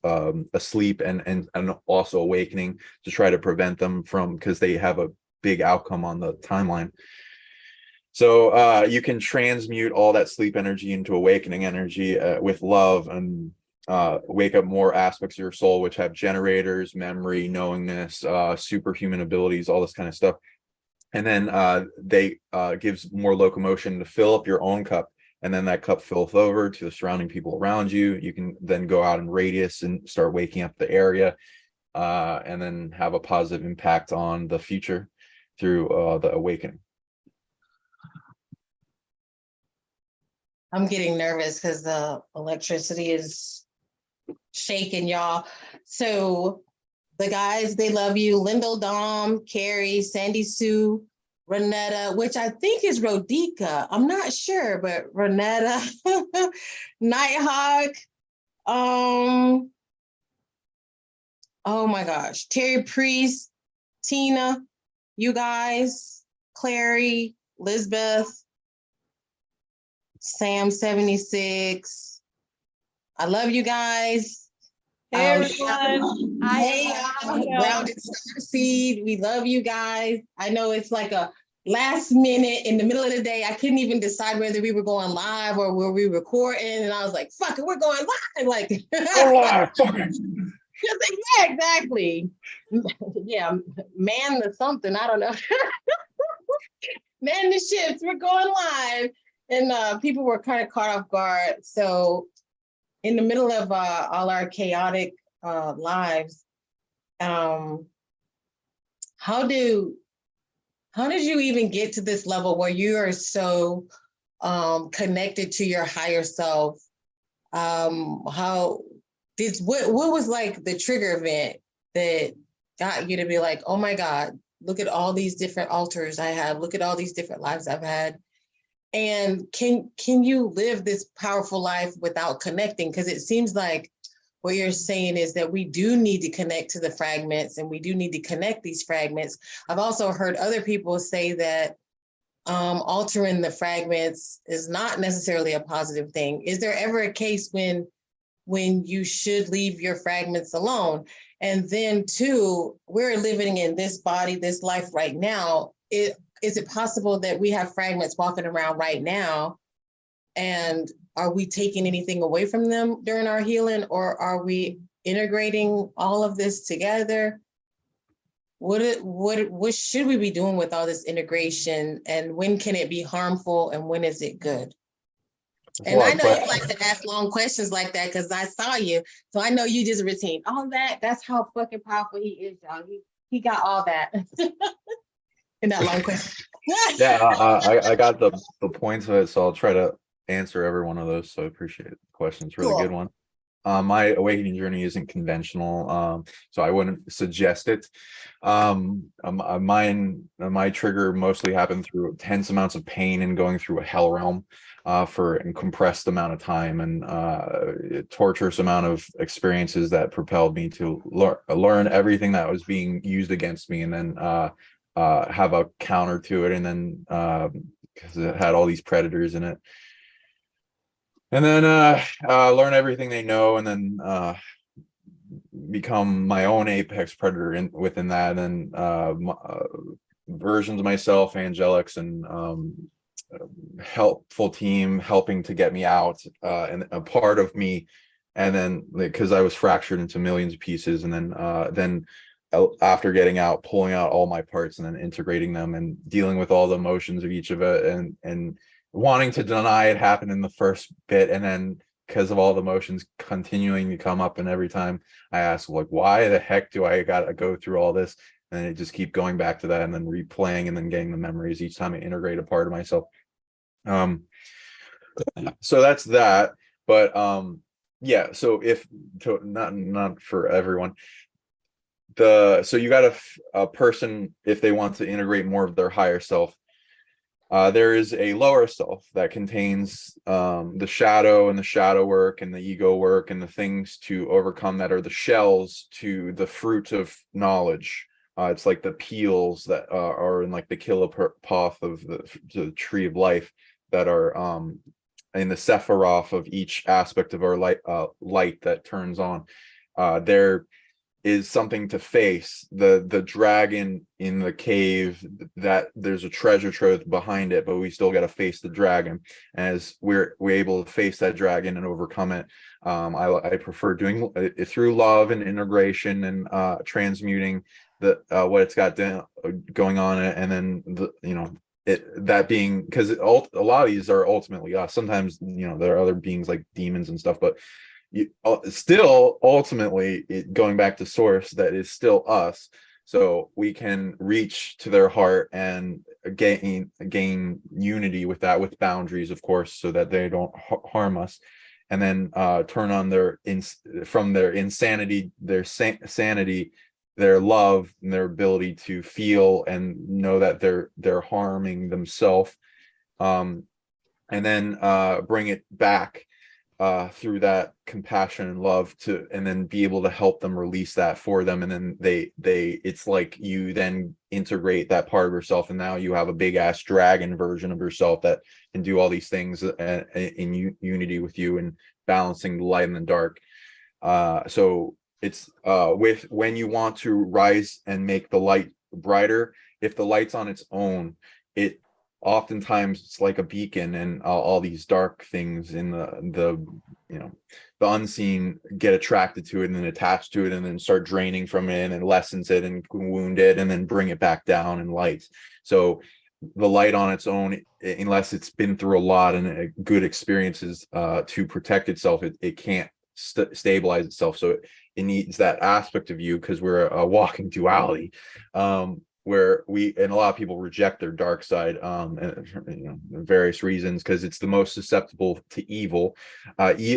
asleep and also awakening, to try to prevent them from, because they have a big outcome on the timeline. So you can transmute all that sleep energy into awakening energy with love, and wake up more aspects of your soul, which have generators, memory, knowingness, superhuman abilities, all this kind of stuff. And then they gives more locomotion to fill up your own cup, and then that cup fills over to the surrounding people around you. You can then go out in radius and start waking up the area, and then have a positive impact on the future through the awakening. I'm getting nervous because the electricity is shaking, y'all. So the guys, they love you. Lyndall, Dom, Carrie, Sandy Sue, Renetta, which I think is Rodica. I'm not sure, but Renetta, Nighthawk, oh my gosh, Terry Priest, Tina, you guys, Clary, Lisbeth, Sam 76. I love you guys. Hey, everyone. Hey, Grounded Starseed. We love you guys. I know it's like a last minute in the middle of the day. I couldn't even decide whether we were going live or were we recording. And I was like, fuck it, we're going live. Like, Fuck it. Yeah, exactly. Yeah, man the something. I don't know. Man the ships. We're going live. And people were kind of caught off guard. So in the middle of all our chaotic lives, how did you even get to this level where you are so connected to your higher self? What was like the trigger event that got you to be like, oh my God, look at all these different altars I have, look at all these different lives I've had. And can you live this powerful life without connecting? Because it seems like what you're saying is that we do need to connect to the fragments, and we do need to connect these fragments. I've also heard other people say that altering the fragments is not necessarily a positive thing. Is there ever a case when you should leave your fragments alone? And then too, we're living in this body, this life right now. Is it possible that we have fragments walking around right now, and are we taking anything away from them during our healing, or are we integrating all of this together? What should we be doing with all this integration, and when can it be harmful and when is it good? And I know you like to ask long questions like that because I saw you, so I know you just retain all that. That's how fucking powerful he is, y'all. He got all that. In that long question. Yeah, I got the points of it, so I'll try to answer every one of those. So I appreciate the question. It's a really good one. My awakening journey isn't conventional, so I wouldn't suggest it. My trigger mostly happened through intense amounts of pain and going through a hell realm for a compressed amount of time, and a torturous amount of experiences that propelled me to learn everything that was being used against me, and then have a counter to it, and then because it had all these predators in it, and then learn everything they know, and then become my own apex predator within that, and versions of myself, angelics, and helpful team helping to get me out, and a part of me. And then because I was fractured into millions of pieces, and then after getting out, pulling out all my parts and then integrating them and dealing with all the emotions of each of it, and wanting to deny it happened in the first bit, and then because of all the emotions continuing to come up, and every time I ask, like, why the heck do I gotta go through all this, and it just keep going back to that, and then replaying, and then getting the memories each time I integrate a part of myself. So that's that. But yeah, so if not for everyone, so you got a person, if they want to integrate more of their higher self, there is a lower self that contains the shadow and the shadow work and the ego work and the things to overcome that are the shells to the fruit of knowledge. It's like the peels that are in like the kilopath of the tree of life, that are in the Sephiroth of each aspect of our light that turns on. There is something to face. The dragon in the cave, that there's a treasure trove behind it, but we still got to face the dragon. As we're able to face that dragon and overcome it, I prefer doing it through love and integration, and transmuting what it's got going on, and then that being, because a lot of these are ultimately us. Sometimes there are other beings like demons and stuff, but still ultimately going back to source, that is still us. So we can reach to their heart and gain unity with that, with boundaries, of course, so that they don't harm us, and then turn on from their insanity, their sanity, their love, and their ability to feel and know that they're harming themselves, and then bring it back through that compassion and love, and then be able to help them release that for them. And then it's like you then integrate that part of yourself, and now you have a big ass dragon version of yourself that can do all these things in unity with you, and balancing the light and the dark. So it's when you want to rise and make the light brighter, if the light's on its own, it oftentimes it's like a beacon, and all these dark things in the unseen get attracted to it, and then attached to it, and then start draining from it, and lessens it and wound it, and then bring it back down in light. So the light on its own, unless it's been through a lot and good experiences to protect itself, it can't stabilize itself. So it needs that aspect of you, because we're a walking duality, where and a lot of people reject their dark side, various reasons, because it's the most susceptible to evil.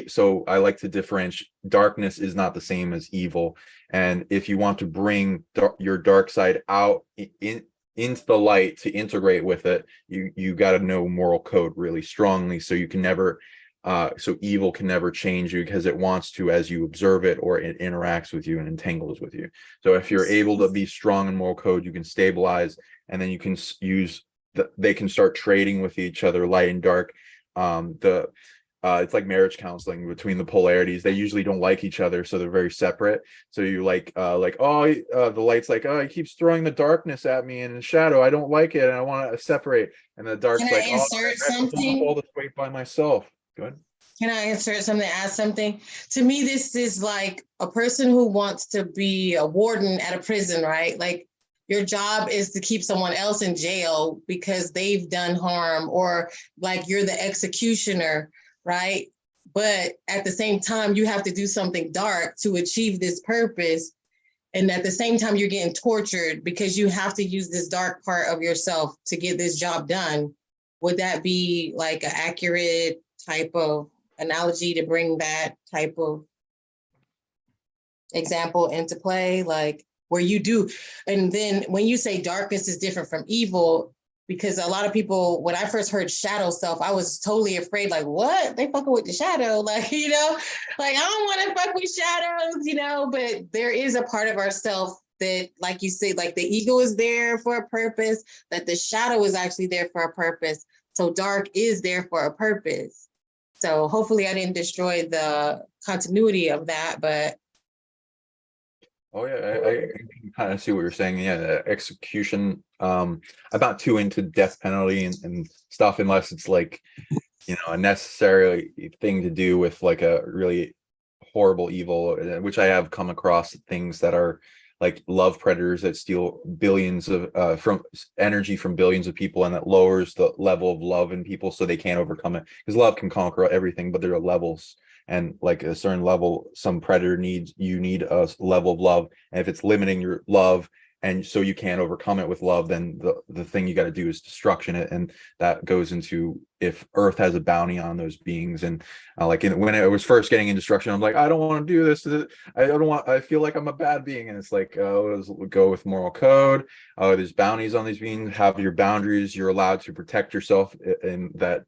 So I like to differentiate. Darkness is not the same as evil, and if you want to bring your dark side out into the light to integrate with it, you got to know moral code really strongly, so you can never so evil can never change you, because it wants to as you observe it, or it interacts with you and entangles with you. So if you're able to be strong in moral code, you can stabilize, and then you can they can start trading with each other, light and dark. It's like marriage counseling between the polarities. They usually don't like each other, so they're very separate. So you the light's like, oh, he keeps throwing the darkness at me and the shadow. I don't like it, and I want to separate. And the dark's like, oh, I have to hold all this weight by myself. Good. Can I insert something, add something? To me, this is like a person who wants to be a warden at a prison, right? Like, your job is to keep someone else in jail because they've done harm, or like you're the executioner, right? But at the same time, you have to do something dark to achieve this purpose. And at the same time, you're getting tortured because you have to use this dark part of yourself to get this job done. Would that be like an accurate type of analogy to bring that type of example into play? Like, where you do, and then when you say darkness is different from evil, because a lot of people, when I first heard shadow self, I was totally afraid, like, what? They fucking with the shadow? Like, like, I don't want to fuck with shadows, but there is a part of ourself that, like you say, like the ego is there for a purpose, that the shadow is actually there for a purpose. So dark is there for a purpose. So hopefully I didn't destroy the continuity of that, but Oh yeah, I can kind of see what you're saying. Yeah, the execution. I'm not too into death penalty and stuff unless it's like, a necessary thing to do with like a really horrible evil, which I have come across things that are like love predators that steal billions of from energy from billions of people, and that lowers the level of love in people so they can't overcome it, because love can conquer everything, but there are levels, and like a certain level, some predator you need a level of love, and if it's limiting your love and so you can't overcome it with love, then the thing you got to do is destruction it. And that goes into if Earth has a bounty on those beings. And when I was first getting in destruction, I'm like, I don't want to do this. I feel like I'm a bad being. And it's like, go with moral code. There's bounties on these beings. Have your boundaries. You're allowed to protect yourself in that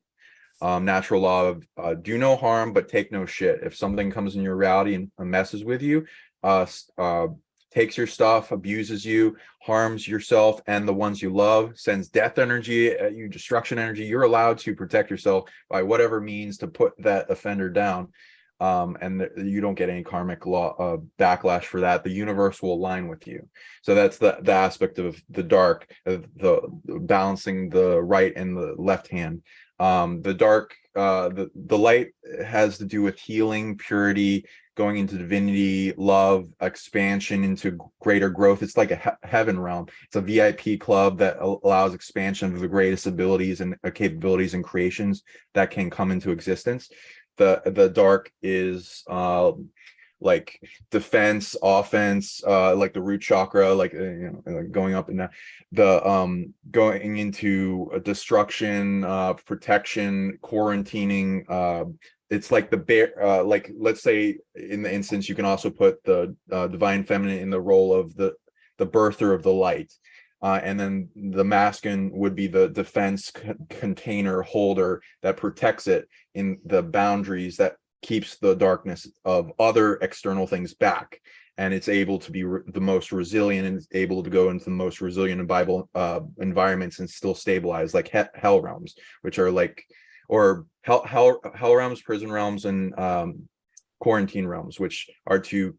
natural law of do no harm, but take no shit. If something comes in your reality and messes with you, takes your stuff, abuses you, harms yourself and the ones you love, sends death energy at you, destruction energy, you're allowed to protect yourself by whatever means to put that offender down. And you don't get any karmic law backlash for that. The universe will align with you. So that's the aspect of the dark, the balancing the right and the left hand. The dark, the light has to do with healing, purity, going into divinity, love, expansion into greater growth. It's like a heaven realm. It's a VIP club that allows expansion of the greatest abilities and capabilities and creations that can come into existence. The dark is like defense, offense, like the root chakra, like like going up and down, the going into destruction, protection, quarantining. It's like the bear, like let's say in the instance, you can also put the divine feminine in the role of the birther of the light. And then the masculine would be the defense container holder that protects it in the boundaries that keeps the darkness of other external things back. And it's able to be the most resilient, and it's able to go into the most resilient environments and still stabilize, like hell realms, which are like, or hell realms, prison realms, and quarantine realms, which are to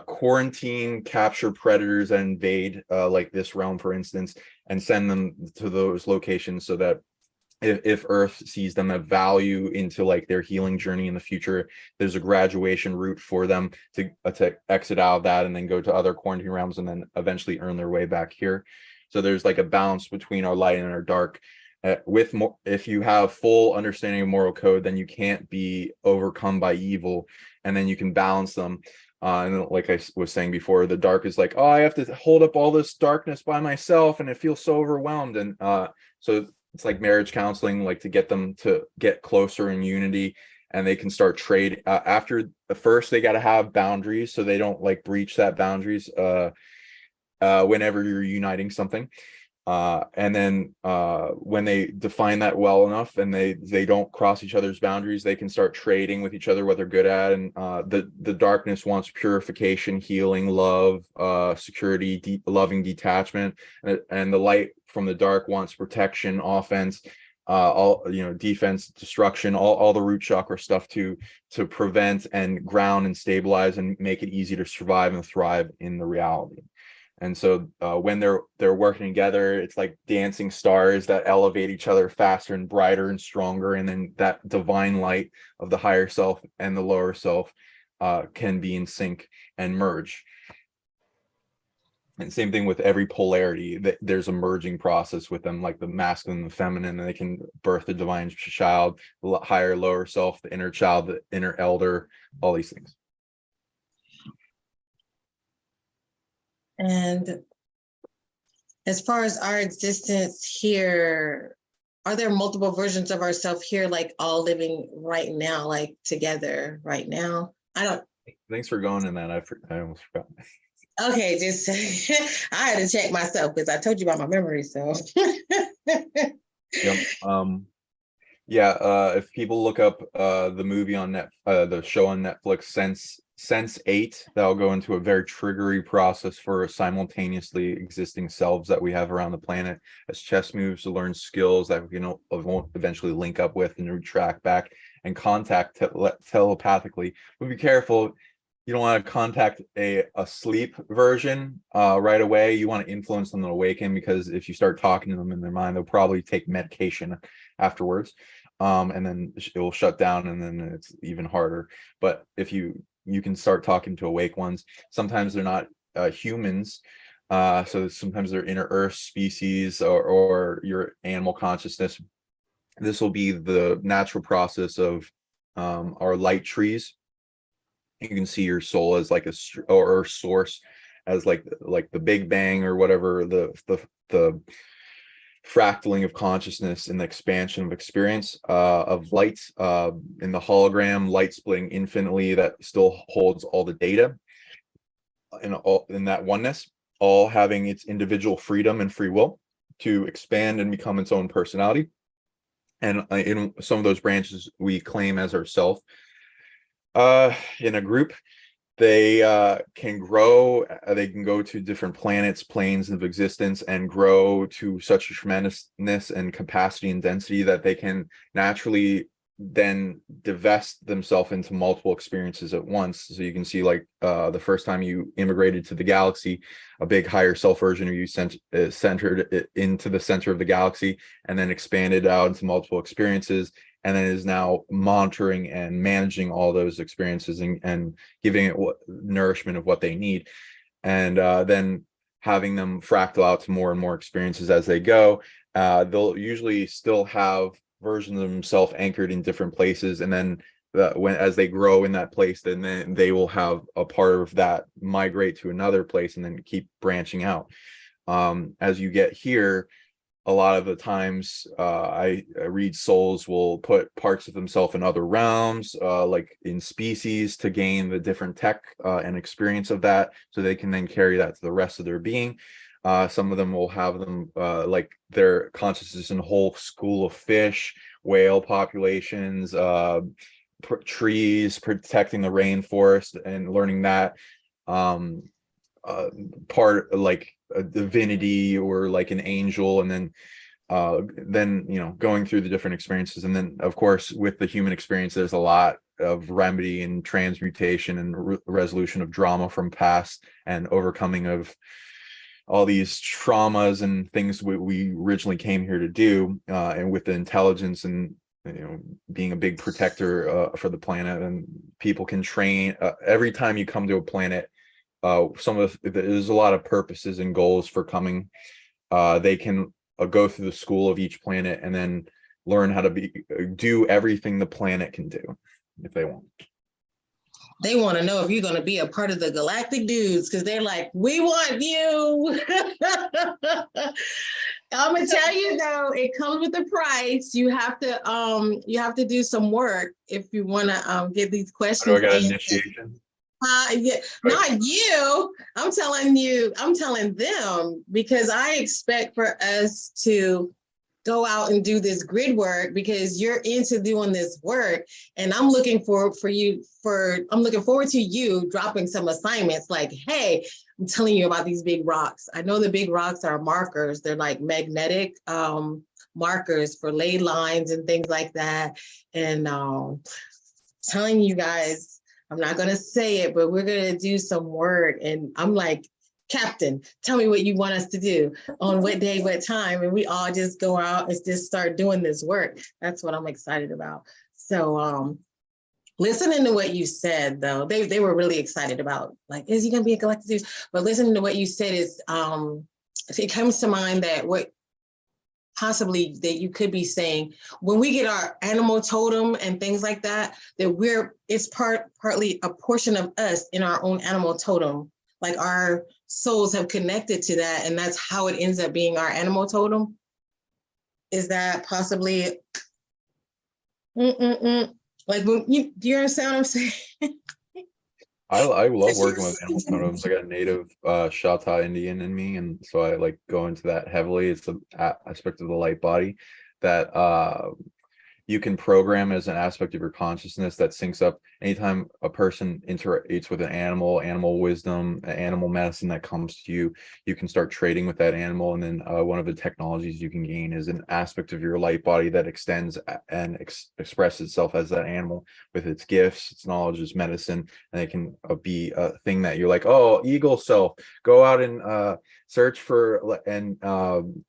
quarantine, capture predators that invade like this realm, for instance, and send them to those locations so that if Earth sees them of value into like their healing journey in the future, there's a graduation route for them to exit out of that and then go to other quarantine realms and then eventually earn their way back here. So there's like a balance between our light and our dark. With more, if you have full understanding of moral code, then you can't be overcome by evil, and then you can balance them. And like I was saying before, the dark is like, oh, I have to hold up all this darkness by myself, and it feels so overwhelmed. And so it's like marriage counseling, like to get them to get closer in unity, and they can start trade. After the first, they got to have boundaries so they don't like breach that boundaries whenever you're uniting something. And then when they define that well enough and they don't cross each other's boundaries, they can start trading with each other what they're good at. And the darkness wants purification, healing, love, security, loving detachment, and the light from the dark wants protection, offense, all defense, destruction, all the root chakra stuff to prevent and ground and stabilize and make it easy to survive and thrive in the reality. And so when they're working together, it's like dancing stars that elevate each other faster and brighter and stronger. And then that divine light of the higher self and the lower self can be in sync and merge. And same thing with every polarity, there's a merging process with them, like the masculine and the feminine, and they can birth the divine child, the higher, lower self, the inner child, the inner elder, all these things. And as far as our existence here, are there multiple versions of ourselves here, like all living right now, like together right now? I don't. Thanks for going in that. I almost forgot. Okay, just I had to check myself because I told you about my memory. So. Yep. If people look up the movie on the show on Netflix, Sense8, that'll go into a very triggery process for simultaneously existing selves that we have around the planet as chess moves to learn skills that we can eventually link up with and track back and contact telepathically. But be careful, you don't want to contact a sleep version right away. You want to influence them to awaken, because if you start talking to them in their mind, they'll probably take medication afterwards, and then it will shut down, and then it's even harder. But if you can start talking to awake ones. Sometimes they're not humans, so sometimes they're inner earth species, or your animal consciousness. This will be the natural process of our light trees. You can see your soul as like or source as like the Big Bang, or whatever, the fractaling of consciousness and the expansion of experience of light in the hologram, light splitting infinitely, that still holds all the data in that oneness, all having its individual freedom and free will to expand and become its own personality. And in some of those branches we claim as ourself in a group, they can grow, they can go to different planets, planes of existence, and grow to such a tremendousness and capacity and density that they can naturally then divest themselves into multiple experiences at once. So you can see, like the first time you immigrated to the galaxy, a big higher self version of you centered it into the center of the galaxy, and then expanded out into multiple experiences, and then is now monitoring and managing all those experiences, and giving it nourishment of what they need, and then having them fractal out to more and more experiences as they go. They'll usually still have versions of themselves anchored in different places, and then as they grow in that place, then they will have a part of that migrate to another place and then keep branching out. As you get here, a lot of the times I read souls will put parts of themselves in other realms, like in species, to gain the different tech and experience of that, so they can then carry that to the rest of their being. Some of them will have them like their consciousness in a whole school of fish, whale populations, trees, protecting the rainforest, and learning that part, like a divinity or like an angel, and then going through the different experiences. And then of course with the human experience, there's a lot of remedy and transmutation and resolution of drama from past, and overcoming of all these traumas and things we originally came here to do, and with the intelligence and being a big protector for the planet. And people can train every time you come to a planet. There's a lot of purposes and goals for coming. They can go through the school of each planet and then learn how to do everything the planet can do if they want. They want to know if you're going to be a part of the galactic dudes, because they're like, we want you. I'm gonna tell you though, it comes with a price. You have to do some work if you want to get these questions. I got initiation. Yeah, not you. I'm telling them, because I expect for us to go out and do this grid work, because you're into doing this work, and I'm looking forward to you dropping some assignments like, hey, I'm telling you about these big rocks. I know the big rocks are markers. They're like magnetic markers for ley lines and things like that. And telling you guys, I'm not going to say it, but we're going to do some work. And I'm like, Captain, tell me what you want us to do on what day, what time. And we all just go out and just start doing this work. That's what I'm excited about. So listening to what you said, though, they were really excited about, like, is he going to be a galactic dude? But listening to what you said is, it comes to mind that what possibly that you could be saying, when we get our animal totem and things like that, that it's partly a portion of us in our own animal totem. Like our souls have connected to that, and that's how it ends up being our animal totem. Is that possibly? Like, do you understand what I'm saying? I love working with animal totems. I got a native Shatta Indian in me, and so I like go into that heavily. It's an aspect of the light body that you can program as an aspect of your consciousness that syncs up. anytime a person interacts with an animal wisdom, animal medicine that comes to you, you can start trading with that animal. And then one of the technologies you can gain is an aspect of your light body that extends and expresses itself as that animal with its gifts, its knowledge, its medicine. And it can be a thing that you're like, oh, eagle self, go out and search for and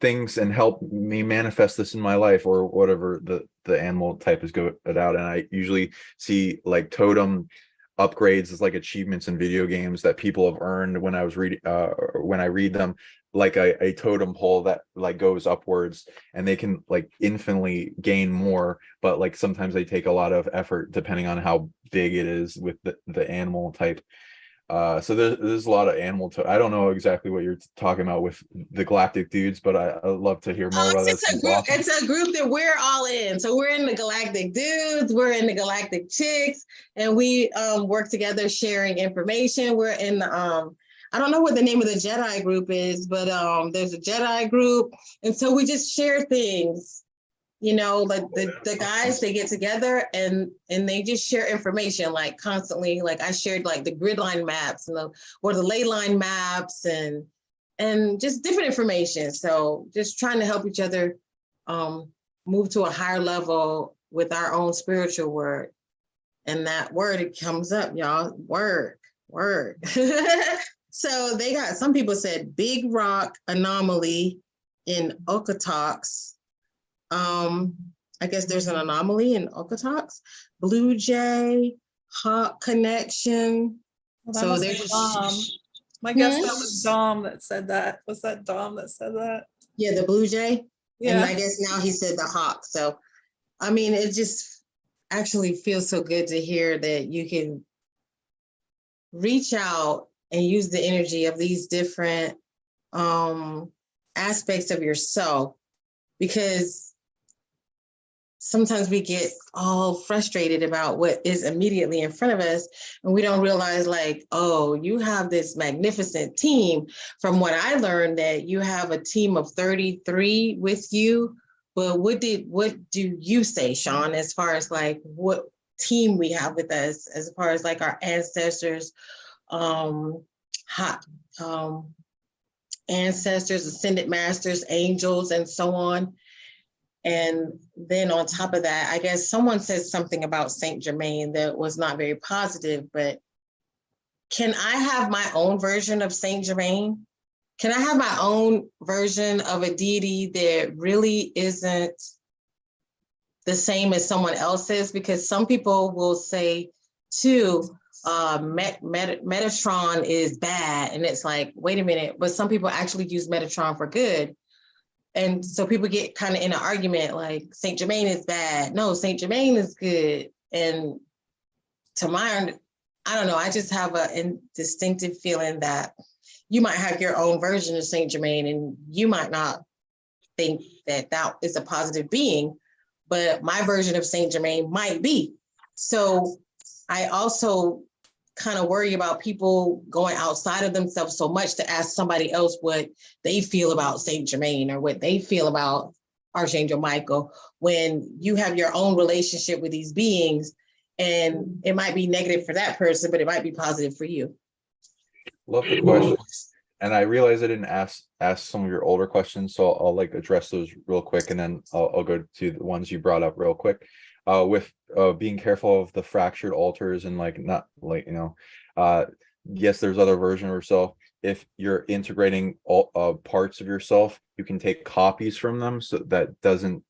things and help me manifest this in my life, or whatever the animal type is go out. And I usually see like totem upgrades as like achievements in video games that people have earned when I was reading when I read them, like a totem pole that like goes upwards, and they can like infinitely gain more, but like sometimes they take a lot of effort depending on how big it is with the animal type. So there's a lot of animal I don't know exactly what you're talking about with the galactic dudes, but I'd love to hear more about that. It's a group that we're all in. So we're in the galactic dudes, we're in the galactic chicks, and we work together sharing information. We're in the I don't know what the name of the Jedi group is, but there's a Jedi group, and so we just share things. You know, like the guys, they get together and they just share information like constantly. Like I shared like the grid line maps and or the ley line maps and just different information. So just trying to help each other move to a higher level with our own spiritual word. And that word, it comes up, y'all. Word. So they got, some people said big rock anomaly in Okotoks. I guess there's an anomaly in Okotoks. Blue Jay, Hawk connection. Well, so there's Dom. My guess that was Dom that said that. Was that Dom that said that? Yeah, the Blue Jay. Yeah. And I guess now he said the Hawk. So, I mean, it just actually feels so good to hear that you can reach out and use the energy of these different aspects of yourself, because sometimes we get all frustrated about what is immediately in front of us, and we don't realize like, oh, you have this magnificent team. From what I learned, that you have a team of 33 with you. But what do you say, Sean, as far as like what team we have with us, as far as like our ancestors, ancestors, ascended masters, angels, and so on? And then on top of that, I guess someone said something about Saint Germain that was not very positive, but can I have my own version of Saint Germain? Can I have my own version of a deity that really isn't the same as someone else's? Because some people will say too, Metatron is bad. And it's like, wait a minute, but some people actually use Metatron for good. And so people get kind of in an argument like Saint Germain is bad. No, Saint Germain is good. And to my, I don't know, I just have a distinctive feeling that you might have your own version of Saint Germain and you might not think that that is a positive being, but my version of Saint Germain might be. So I also kind of worry about people going outside of themselves so much to ask somebody else what they feel about Saint Germain or what they feel about Archangel Michael, when you have your own relationship with these beings, and it might be negative for that person, but it might be positive for you. Love the question. And I realize I didn't ask some of your older questions, so I'll like address those real quick, and then I'll go to the ones you brought up real quick. With being careful of the fractured altars and like not like, you know, yes, there's other versions of yourself. If you're integrating all parts of yourself, you can take copies from them so that doesn't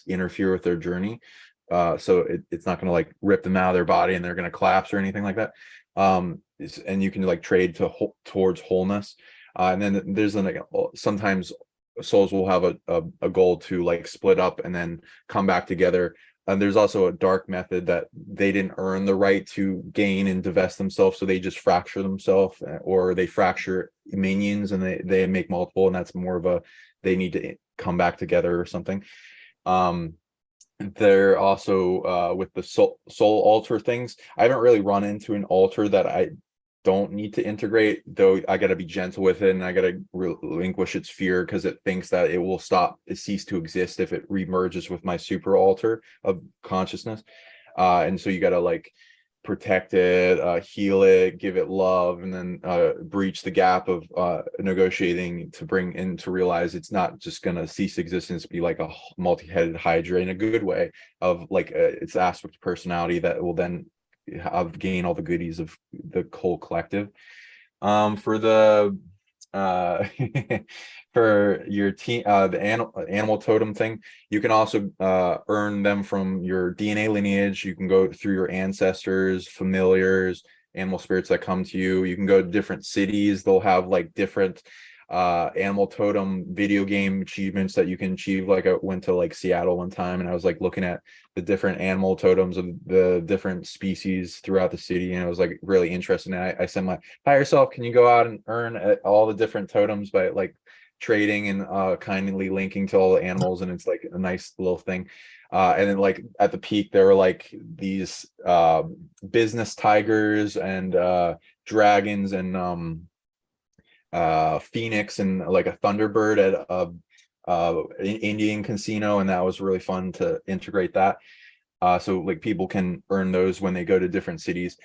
interfere with their journey. So it's not going to like rip them out of their body and they're going to collapse or anything like that. And you can like trade towards wholeness. And then there's like sometimes souls will have a goal to like split up and then come back together. And there's also a dark method that they didn't earn the right to gain and divest themselves, so they just fracture themselves, or they fracture minions and they make multiple, and that's more of a they need to come back together or something. They're also with the soul altar things. I haven't really run into an altar that I don't need to integrate, though. I got to be gentle with it, and I got to relinquish its fear because it thinks that it will cease to exist if it remerges with my super altar of consciousness. And so you got to like protect it, heal it, give it love, and then breach the gap of negotiating to bring in to realize it's not just going to cease existence, be like a multi-headed hydra in a good way of like its aspect of personality that will then gain all the goodies of the whole collective. For the for your team, the animal totem thing, you can also earn them from your DNA lineage. You can go through your ancestors, familiars, animal spirits that come to you. You can go to different cities. They'll have like different animal totem video game achievements that you can achieve. Like I went to like Seattle one time and I was like looking at the different animal totems of the different species throughout the city, and it was like really interesting. And I sent my higher self, can you go out and earn all the different totems by like trading and kindly linking to all the animals, and it's like a nice little thing. And then like at the peak there were like these business tigers and dragons and phoenix and like a thunderbird at an Indian casino, and that was really fun to integrate that. So like people can earn those when they go to different cities.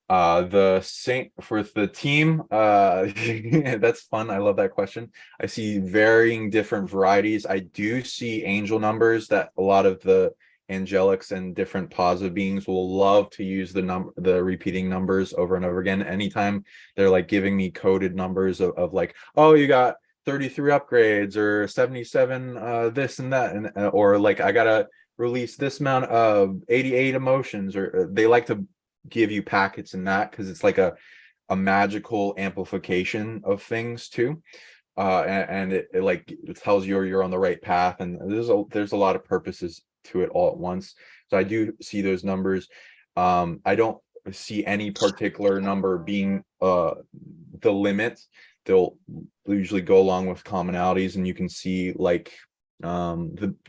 The saint for the team, that's fun. I love that question. I see varying different varieties. I do see angel numbers that a lot of the angelics and different positive beings will love to use the repeating numbers over and over again. Anytime they're like giving me coded numbers of like, oh, you got 33 upgrades or 77 this and that, and or like I gotta release this amount of 88 emotions, or they like to give you packets in that because it's like a magical amplification of things too. And it like it tells you you're on the right path, and there's a lot of purposes to it all at once. So I do see those numbers. I don't see any particular number being the limit. They'll usually go along with commonalities, and you can see like the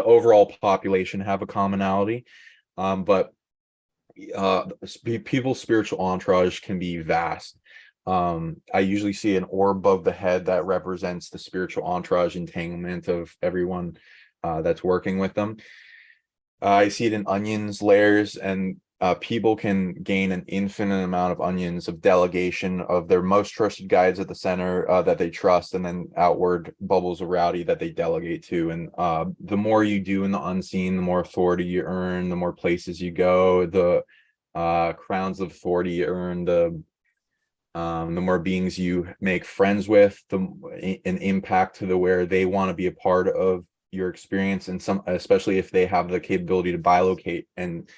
overall population have a commonality, but people's spiritual entourage can be vast. I usually see an orb above the head that represents the spiritual entourage entanglement of everyone that's working with them. I see it in onions layers, and people can gain an infinite amount of onions of delegation of their most trusted guides at the center that they trust, and then outward bubbles of rowdy that they delegate to. And the more you do in the unseen, the more authority you earn, the more places you go, the crowns of authority you earn, the more beings you make friends with, an impact to the where they want to be a part of your experience, and some, especially if they have the capability to bilocate and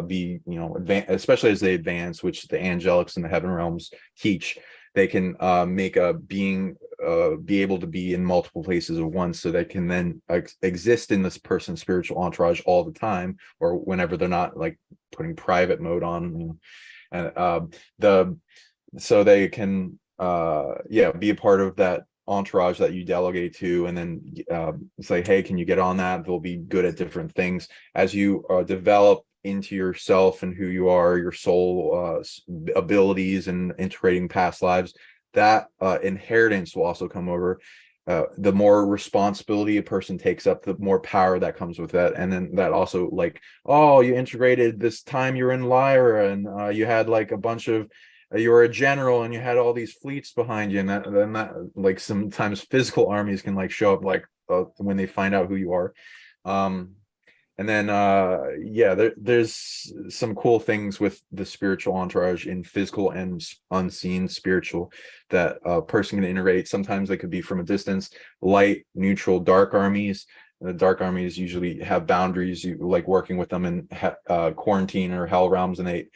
be, you know, especially as they advance, which the angelics and the heaven realms teach, they can make a being be able to be in multiple places at once, so they can then exist in this person's spiritual entourage all the time, or whenever they're not like putting private mode on, you know, and so they can be a part of that entourage that you delegate to, and then say, hey, can you get on that? They'll be good at different things as you develop into yourself and who you are, your soul abilities, and integrating past lives. That inheritance will also come over. The more responsibility a person takes up, the more power that comes with that. And then that also, like, oh, you integrated this time you're in Lyra, and you had like a bunch of you were a general and you had all these fleets behind you, and that like sometimes physical armies can like show up like when they find out who you are. And then there's some cool things with the spiritual entourage in physical and unseen spiritual that a person can integrate. Sometimes they could be from a distance, light, neutral, dark armies. The dark armies usually have boundaries, you like working with them in quarantine or hell realms, and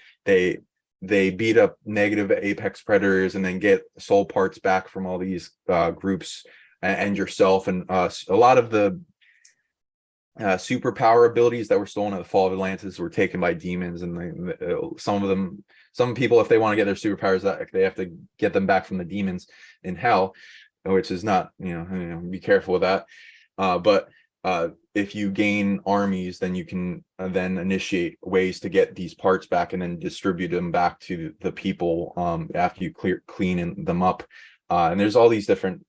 they beat up negative apex predators and then get soul parts back from all these groups and yourself. And a lot of the superpower abilities that were stolen at the fall of Atlantis were taken by demons, and some people, if they want to get their superpowers, that they have to get them back from the demons in hell, which is not, be careful with that. But if you gain armies, then you can then initiate ways to get these parts back and then distribute them back to the people after you clean them up. And there's all these different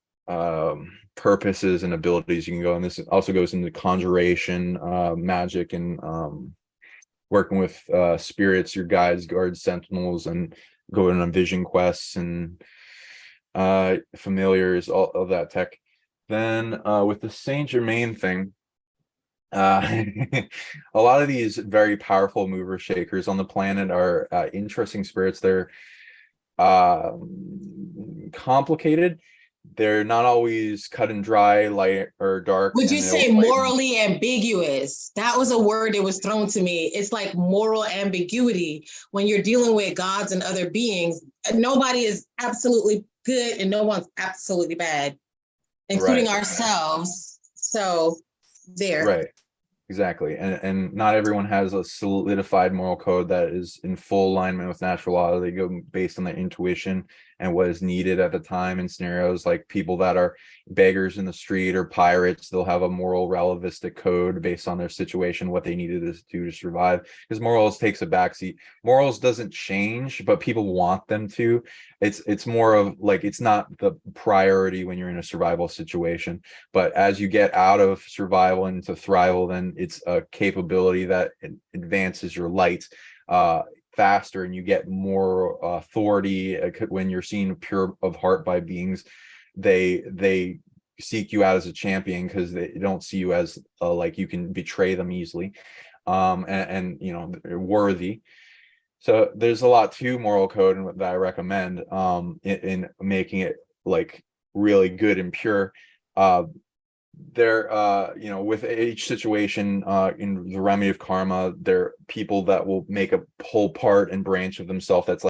purposes and abilities you can go, and this also goes into conjuration, magic, and working with spirits, your guides, guards, sentinels, and going on vision quests and familiars, all of that tech. Then with the Saint Germain thing, a lot of these very powerful mover shakers on the planet are interesting spirits. They're complicated. They're not always cut and dry, light or dark. Would you say morally ambiguous? That was a word that was thrown to me. It's like moral ambiguity when you're dealing with gods and other beings. Nobody is absolutely good and no one's absolutely bad, including ourselves. So there. Right. Exactly. And not everyone has a solidified moral code that is in full alignment with natural law. They go based on their intuition and what is needed at the time. In scenarios like people that are beggars in the street or pirates, they'll have a moral relativistic code based on their situation, what they needed to do to survive, because morals takes a backseat. Morals doesn't change, but people want them to. It's more of like, it's not the priority when you're in a survival situation, but as you get out of survival into thrival, then it's a capability that advances your light faster, and you get more authority when you're seen pure of heart by beings. They seek you out as a champion because they don't see you as like you can betray them easily, and you know, worthy. So there's a lot to moral code that I recommend in making it like really good and pure. There you know, with each situation in the remedy of karma, there are people that will make a whole part and branch of themselves that's like